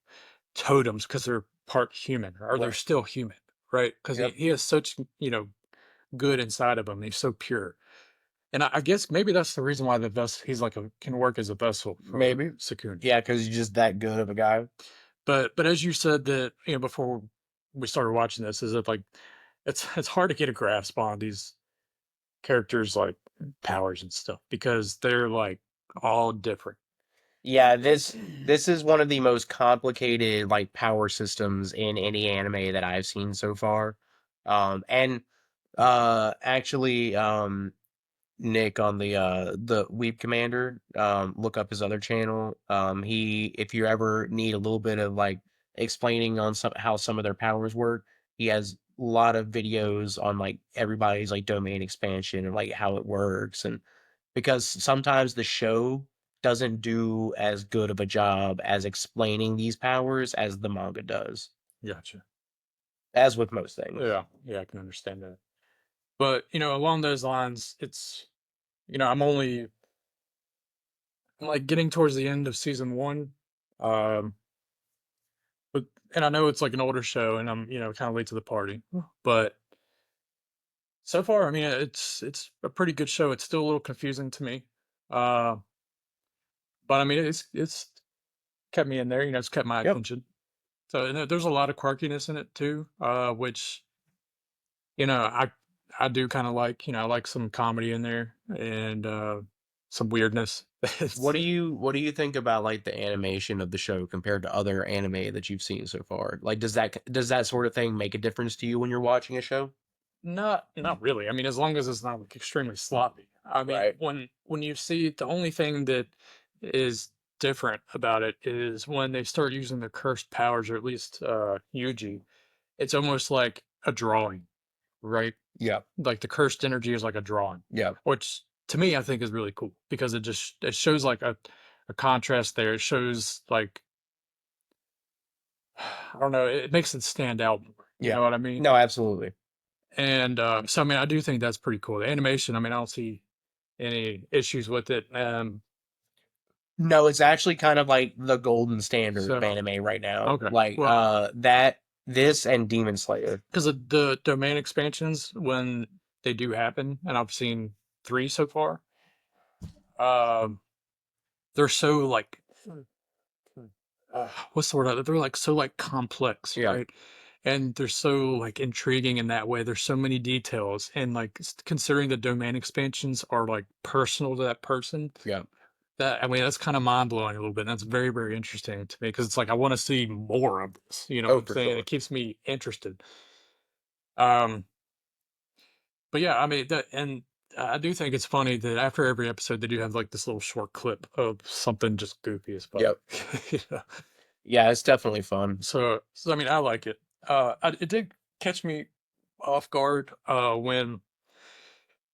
totems because they're part human or they're Right. still human, right? Because Yep. he has such good inside of him. He's so pure. And I guess maybe that's the reason why the vessel he's like a can work as a vessel for Maybe. Sukuna. Yeah, because he's just that good of a guy. But as you said that before we started watching this, is that like it's hard to get a grasp on these characters like powers and stuff because they're like all different. Yeah, this is one of the most complicated like power systems in any anime that I've seen so far. And actually Nick on the Weep Commander, look up his other channel. He if you ever need a little bit of like explaining on how some of their powers work, he has a lot of videos on like everybody's like domain expansion and like how it works and because sometimes the show doesn't do as good of a job as explaining these powers as the manga does, Gotcha. as with most things. Yeah, yeah, I can understand that. But along those lines, it's I'm like getting towards the end of season one. Um, but and I know it's like an older show, and I'm kind of late to the party. But so far, I mean, it's a pretty good show. It's still a little confusing to me, uh, but I mean, it's kept me in there. It's kept my Yep. attention. So and there's a lot of quirkiness in it too, which I do kind of like. I like some comedy in there and some weirdness. What It's do you think about like the animation of the show compared to other anime that you've seen so far? Like does that sort of thing make a difference to you when you're watching a show? not really. I mean, as long as it's not like extremely sloppy. I mean, Right. when you see the only thing that is different about it is when they start using the cursed powers, or at least Yuji. It's almost like a drawing, right? Yeah. Like the cursed energy is like a drawing, Yeah. which to me I think is really cool because it shows like a contrast there. It shows like I don't know, it makes it stand out more. You Yeah. know what I mean? No, absolutely. And so I mean I do think that's pretty cool. The animation, I mean, I don't see any issues with it. No, it's actually kind of like the golden standard of So anime right now. okay. Like Well, that this and Demon Slayer. because the domain expansions when they do happen, and I've seen 3 so far. Um, they're so like what's the word? They're like so like complex, Yeah. right? And they're so like intriguing in that way. There's so many details, and like considering the domain expansions are like personal to that person. Yeah. That I mean, that's kind of mind blowing a little bit. And that's very, very interesting to me because it's like I want to see more of this. You know what Oh, I'm for saying? sure. It keeps me interested. Um, but yeah, I mean that, and I do think it's funny that after every episode they do have like this little short clip of something just goofy as fuck. Yep. You know? Yeah, it's definitely fun. So I mean, I like it. It did catch me off guard when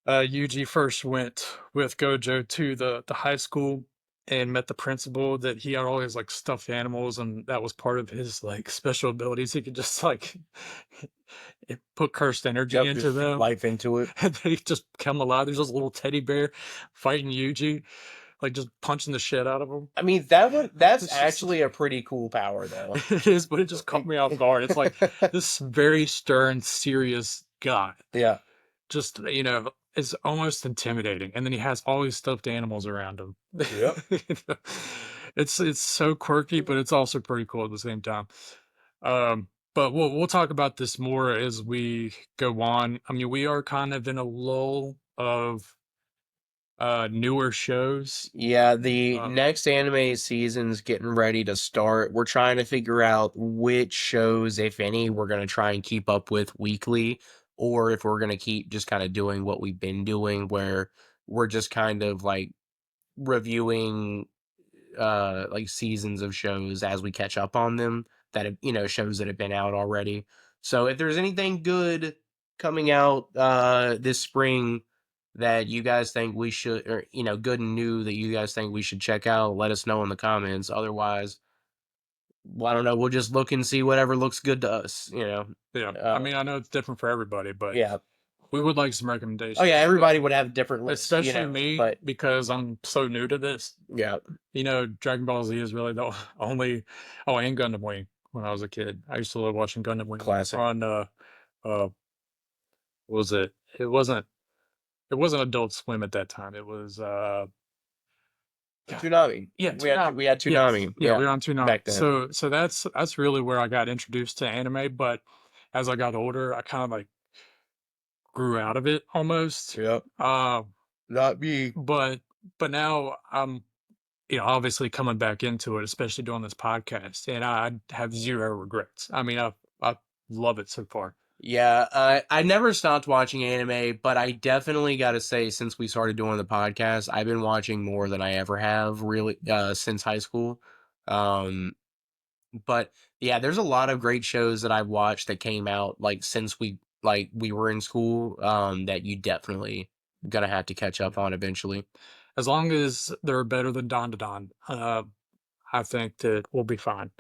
Yuji first went with Gojo to the high school and met the principal. That he had all these like stuffed animals, and that was part of his like special abilities. He could just like put cursed energy Yep, into just them, life into it. and they just come alive. There's this little teddy bear fighting Yuji, like just punching the shit out of him. I mean, that's It's just actually a pretty cool power though. it is, but it just caught me off guard. It's like this very stern, serious guy, Yeah. just is almost intimidating. And then he has all these stuffed animals around him. Yep. You know? It's so quirky, but it's also pretty cool at the same time. But we'll talk about this more as we go on. I mean, we are kind of in a lull of newer shows. Yeah, the Uh, next anime season's getting ready to start. We're trying to figure out which shows, if any, we're going to try and keep up with weekly, or if we're going to keep just kind of doing what we've been doing, where we're just kind of like reviewing like seasons of shows as we catch up on them that have, shows that have been out already. So if there's anything good coming out this spring that you guys think we should, or good and new that you guys think we should check out, let us know in the comments. Otherwise, well, I don't know, we'll just look and see whatever looks good to us. yeah, I uh mean, I know it's different for everybody, but yeah. we would like some Oh yeah, recommendations, everybody would have different lists, especially me but because I'm so new to this. yeah. Dragon Ball Z is really the only. Oh, and Gundam Wing when I was a kid. I used to love watching Gundam Wing Classic. on what was it? It wasn't Adult Swim at that time. It was God, Toonami. yeah, we had Toonami. we had Yes, Toonami, yeah, yeah, we were on Toonami. back then. So that's really where I got introduced to anime. But as I got older, I kind of like grew out of it almost. Yep. Uh, Not me. but now I'm obviously coming back into it, especially doing this podcast, and I have zero regrets. I mean, I love it so far. Yeah, I never stopped watching anime, but I definitely got to say, since we started doing the podcast, I've been watching more than I ever have, really, since high school. Um, but yeah, there's a lot of great shows that I've watched that came out like since we were in school, that you definitely gonna have to catch up on eventually. As long as they're better than Don to Don, I think that we'll be fine.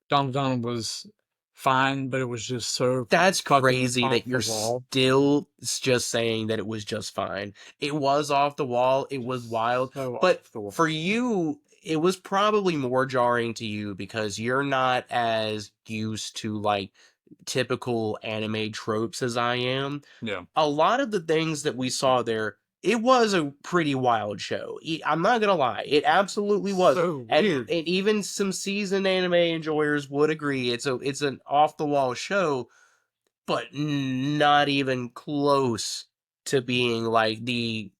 Don to Don was fine, but it was just so That's fucking crazy off that the you're wall. still just saying that it was just fine. It was off the wall, it was wild, So but off the wall. for you, it was probably more jarring to you because you're not as used to like typical anime tropes as I am. Yeah. A lot of the things that we saw there, it was a pretty wild show. I'm not gonna lie, it absolutely was. So And weird. even some seasoned anime enjoyers would agree it's an off the wall show, but not even close to being like the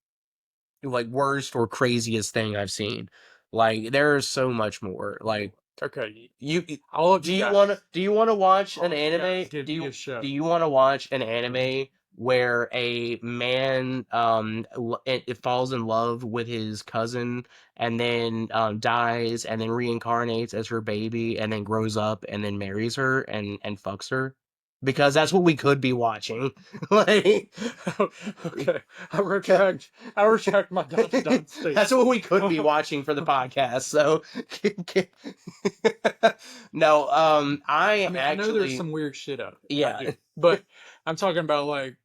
like worst or craziest thing I've seen. Like there's so much more. Like Okay. you All of do you you want to guys, watch an all of you guys anime? give me a show. Do you want to watch an anime where a man it falls in love with his cousin and then dies and then reincarnates as her baby and then grows up and then marries her and fucks her? Because that's what we could be watching. Like Okay. I retract. I retract my Don to Don that's statement. what we could be watching for the podcast. So no, I I mean, I know there's actually, some weird shit out there. I yeah, do. But I'm talking about like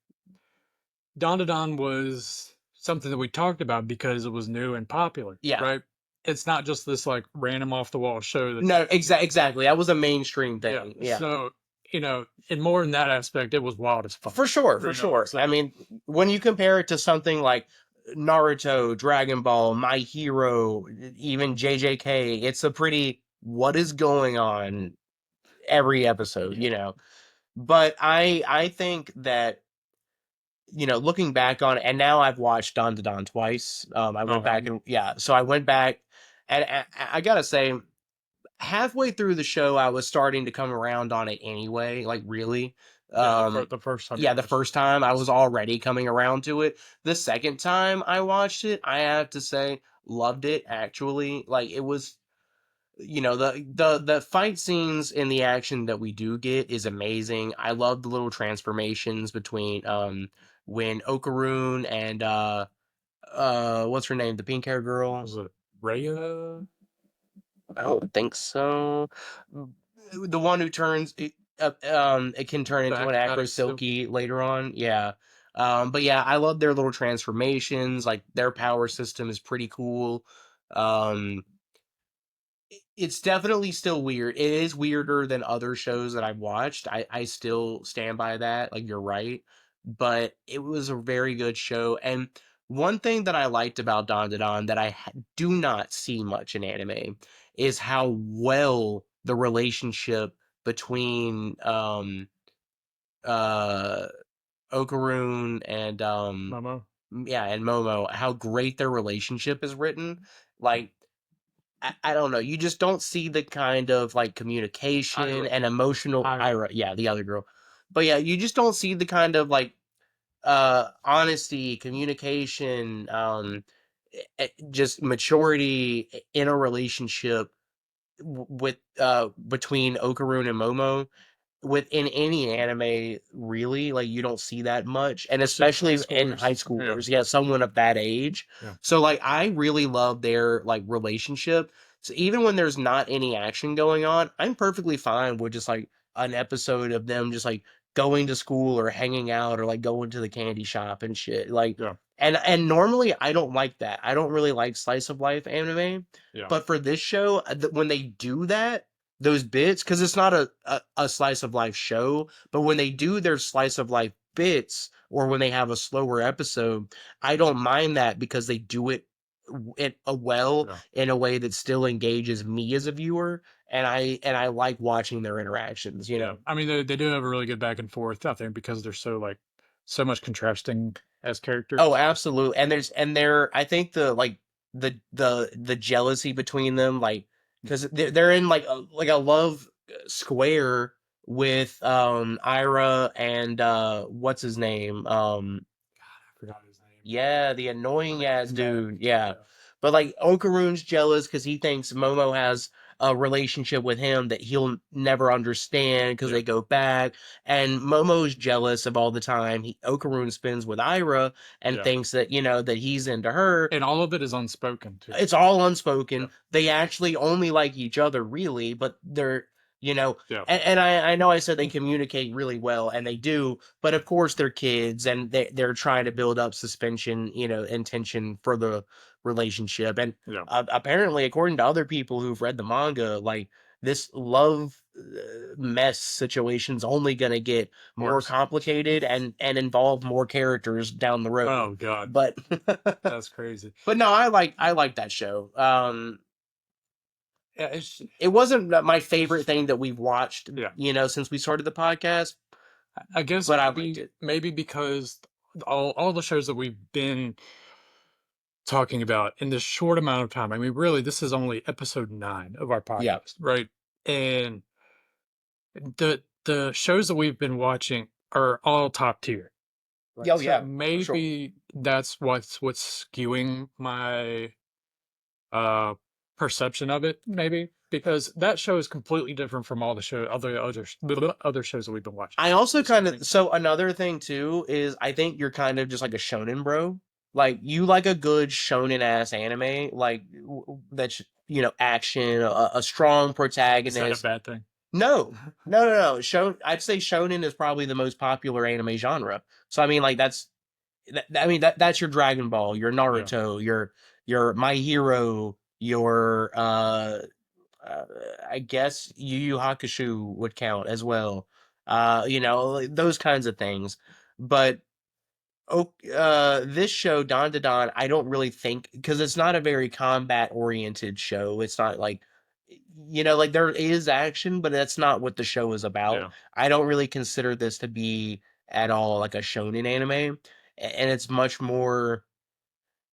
Don to Don was something that we talked about because it was new and popular, yeah. right? It's not just this like random off the wall show that's No, exactly. That was a mainstream yeah. thing. Yeah, So and more in that aspect, it was wild as fuck. For sure, for You know what I'm sure. I saying? mean, when you compare it to something like Naruto, Dragon Ball, My Hero, even JJK, it's a pretty what is going on every episode, Yeah. But I think that looking back on it, and now I've watched Don to Don twice. I Oh, went have back you? and yeah, so I went back, and I gotta say, halfway through the show, I was starting to come around on it anyway. Like really, Yeah, um, the first time you yeah, the watched it. first time I was already coming around to it. The second time I watched it, I have to say, loved it actually. Like it was the fight scenes and the action that we do get is amazing. I love the little transformations between when Okaroon and what's her name, the pink hair girl. Was it Raya? I don't think so. The one who turns it can turn The into an Acro acrobatic Silky silky? later on. Yeah. But yeah, I love their little transformations. Like their power system is pretty cool. Um, it's definitely still weird. It is weirder than other shows that I've watched. I still stand by that. Like you're right, but it was a very good show. And one thing that I liked about Don to Don that do not see much in anime is how well the relationship between uh Okaroon and Momo? yeah, and Momo, how great their relationship is written. Like I don't know. You just don't see the kind of like communication Ira. and emotional Ira. Ira, yeah, the other girl. But yeah, you just don't see the kind of like honesty, communication, just maturity in a relationship with between Okaroon and Momo within any anime really. Like you don't see that much, and Especially high especially in high schoolers. Yeah. schoolers, yeah, someone of that age. Yeah. So like I really love their like relationship. So even when there's not any action going on, I'm perfectly fine with just like an episode of them just like going to school or hanging out or like going to the candy shop and shit. Like Yeah. and normally I don't like that. I don't really like slice of life anime. Yeah. But for this show, when they do that, those bits, because it's not a slice of life show, but when they do their slice of life bits or when they have a slower episode, I don't mind that because they do it well Yeah. in a way that still engages me as a viewer, and I like watching their interactions, you Yeah. know. I mean, they do have a really good back and forth, I think, because they're so much contrasting as Oh, characters. absolutely. And there I think the like the jealousy between them, like because they're in like a love square with Ira and what's his name, I forgot his name. yeah, the The annoying ass main bad. dude. Yeah. Yeah. But like Okaroon's jealous because he thinks Momo has a relationship with him that he'll never understand because Yeah. they go back. And Momo's jealous of all the time Okaroon spends with Ira and Yeah. thinks that, that he's into her. And all of it is unspoken too. It's all Yeah. unspoken. They actually only like each other, really, but they're, you know, Yeah. and I know I said they communicate really well, and they do, but of course they're kids, and they're trying to build up suspension, and tension for the relationship. And Yeah. apparently, according to other people who've read the manga, like this love mess situation's only gonna get more Worse. complicated and involve more characters down the road. Oh God. But That's crazy. but no, I like that show. Yeah. It's It wasn't my favorite thing that we've watched, yeah. since we started the podcast, I guess but I liked it. maybe because all the shows that we've been talking about in this short amount of time. I mean, really, this is only episode 9 of our Yeah. podcast, right? And the shows that we've been watching are all top tier, right? Oh So yeah, for sure. maybe that's what's skewing my uh perception of it, maybe because that show is completely different from all the other shows that we've been watching. I also Just kind of think, so another thing too is I think you're kind of just like a shonen bro. Like you like a good shonen ass anime, like that's action, a strong is that a protagonist. bad thing? No, no, no, no. I'd say shonen is probably the most popular anime genre. So I mean, like I mean that's your Dragon Ball, your Yeah. Naruto, your My Hero, your uh I guess Yu Yu Hakusho would count as well. like those kinds of things. But oh, this show, Don to Don, I don't really think because it's not a very combat oriented show. It's not like, like there is action, but that's not what the show is about. Yeah. I don't really consider this to be at all like a shonen anime, and it's much more.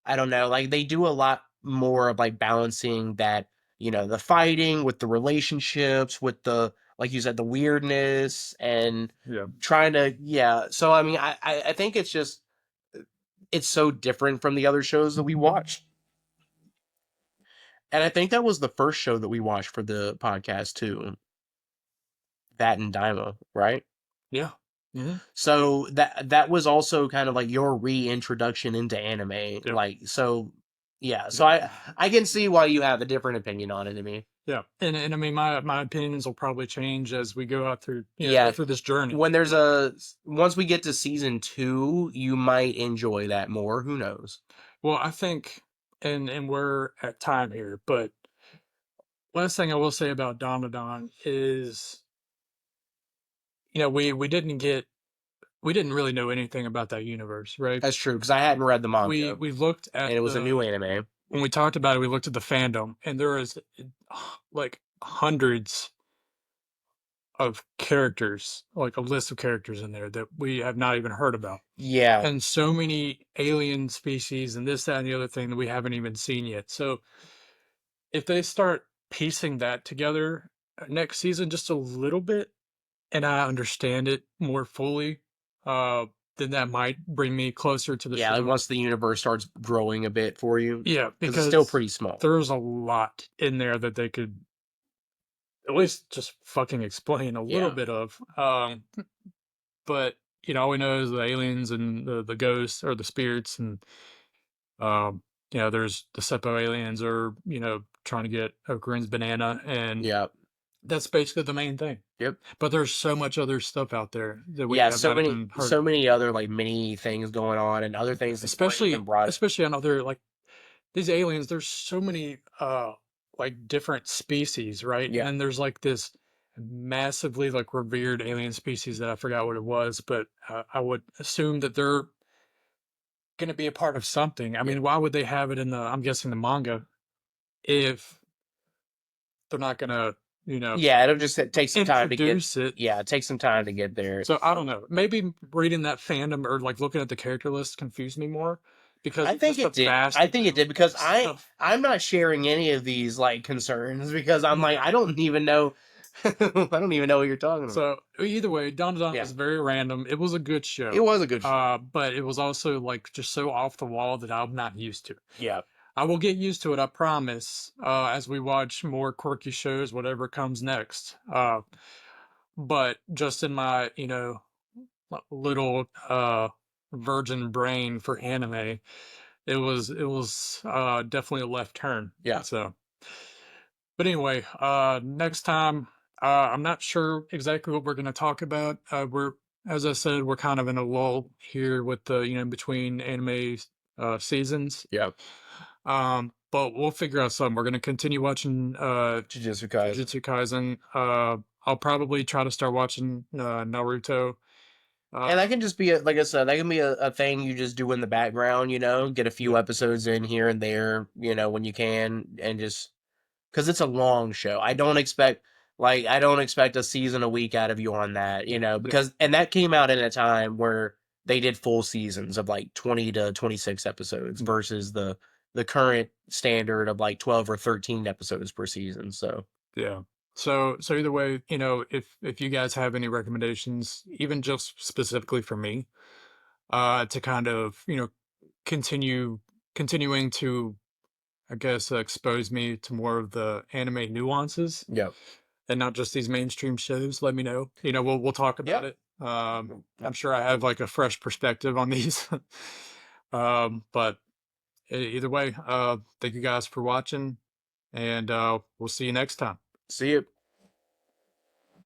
I don't know, like they do a lot more of like balancing that, the fighting with the relationships, with the, like you said, the weirdness and Yeah. trying to, yeah. So I mean, I think it's so different from the other shows that we watch. And I think that was the first show that we watched for the podcast too. That and Daima, right? Yeah. Hmm. So that was also kind of like your reintroduction into anime. Yep. Like so yeah, so Yep. I can see why you have a different opinion on it to me. Yeah. And I mean, my opinions will probably change as we go out through, Yeah, through this journey. when once we get to season 2, you might enjoy that more, who knows. Well, I think, and we're at time here, but last thing I will say about Domadon is, we didn't really know anything about that universe, right? That's true because I hadn't read the manga We looked at and it was a new the anime. when we talked about it, we looked at the fandom, and there is like hundreds of characters, like a list of characters in there that we have not even heard about, Yeah. and so many alien species and this, that, and the other thing that we haven't even seen yet. So if they start piecing that together next season just a little bit, and I understand it more fully, uh, then that might bring me closer to the Yeah, like show. once the universe starts growing a bit for you Yeah, because it's still because pretty small. there's a lot in there that they could at least just fucking explain a little Yeah. bit of. But all we know is the aliens and the ghosts or the spirits, and there's the Seppo aliens are trying to get Okarun's banana, and Yeah. that's basically the main thing. Yep. But there's so much other stuff out there that we Yeah, have so not many even heard so about. many other like mini things going on and other things that weren't even Especially brought. especially on other, like, these aliens, there's so many like different species, right? And Yeah. then there's like this massively like revered alien species that I forgot what it was, but I would assume that they're going to be a part of something. I Yeah. mean, why would they have it in the, I'm guessing, the manga, if they're not going to, you know, Yeah, it'll just take some time to get. introduce it? Yeah, take some time to get there. So I don't know. Maybe reading that fandom or like looking at the character list confused me more because I it's think just a it did. I vast think it amount did because of stuff. I'm not sharing any of these like concerns because I'm like Yeah. I don't even know I don't even know what you're talking about. So either way, Don to Don Yeah. was very random. It was a good It show, was a good show. but it was also like just so off the wall that I'm not used to. Yeah. I will get used to it, I promise, as we watch more quirky shows, whatever comes next. But just in my, little virgin brain for anime, it was definitely a left turn. Yeah. So, but anyway, next time, I'm not sure exactly what we're going to talk about. As I said, we're kind of in a lull here with the, between anime seasons. Yeah. But we'll figure out something. We're going to continue watching Jujutsu Kaisen. Jujutsu Kaisen. I'll probably try to start watching Naruto. Uh, And that can just be like I said, that can be a thing you just do in the background, get a few yeah, episodes in here and there, when you can, and just because it's a long show. I don't expect a season a week out of you on that, yeah, because and that came out in a time where they did full seasons of like 20 to 26 episodes yeah. versus the current standard of like 12 or 13 episodes per season. So, Yeah. So either way, if you guys have any recommendations, even just specifically for me, to kind of, continuing to, I guess, expose me to more of the anime nuances yeah. and not just these mainstream shows, let me know. We'll talk about Yeah. it. I'm sure I have like a fresh perspective on these. But either way, thank you guys for watching, and we'll see you next time. See you.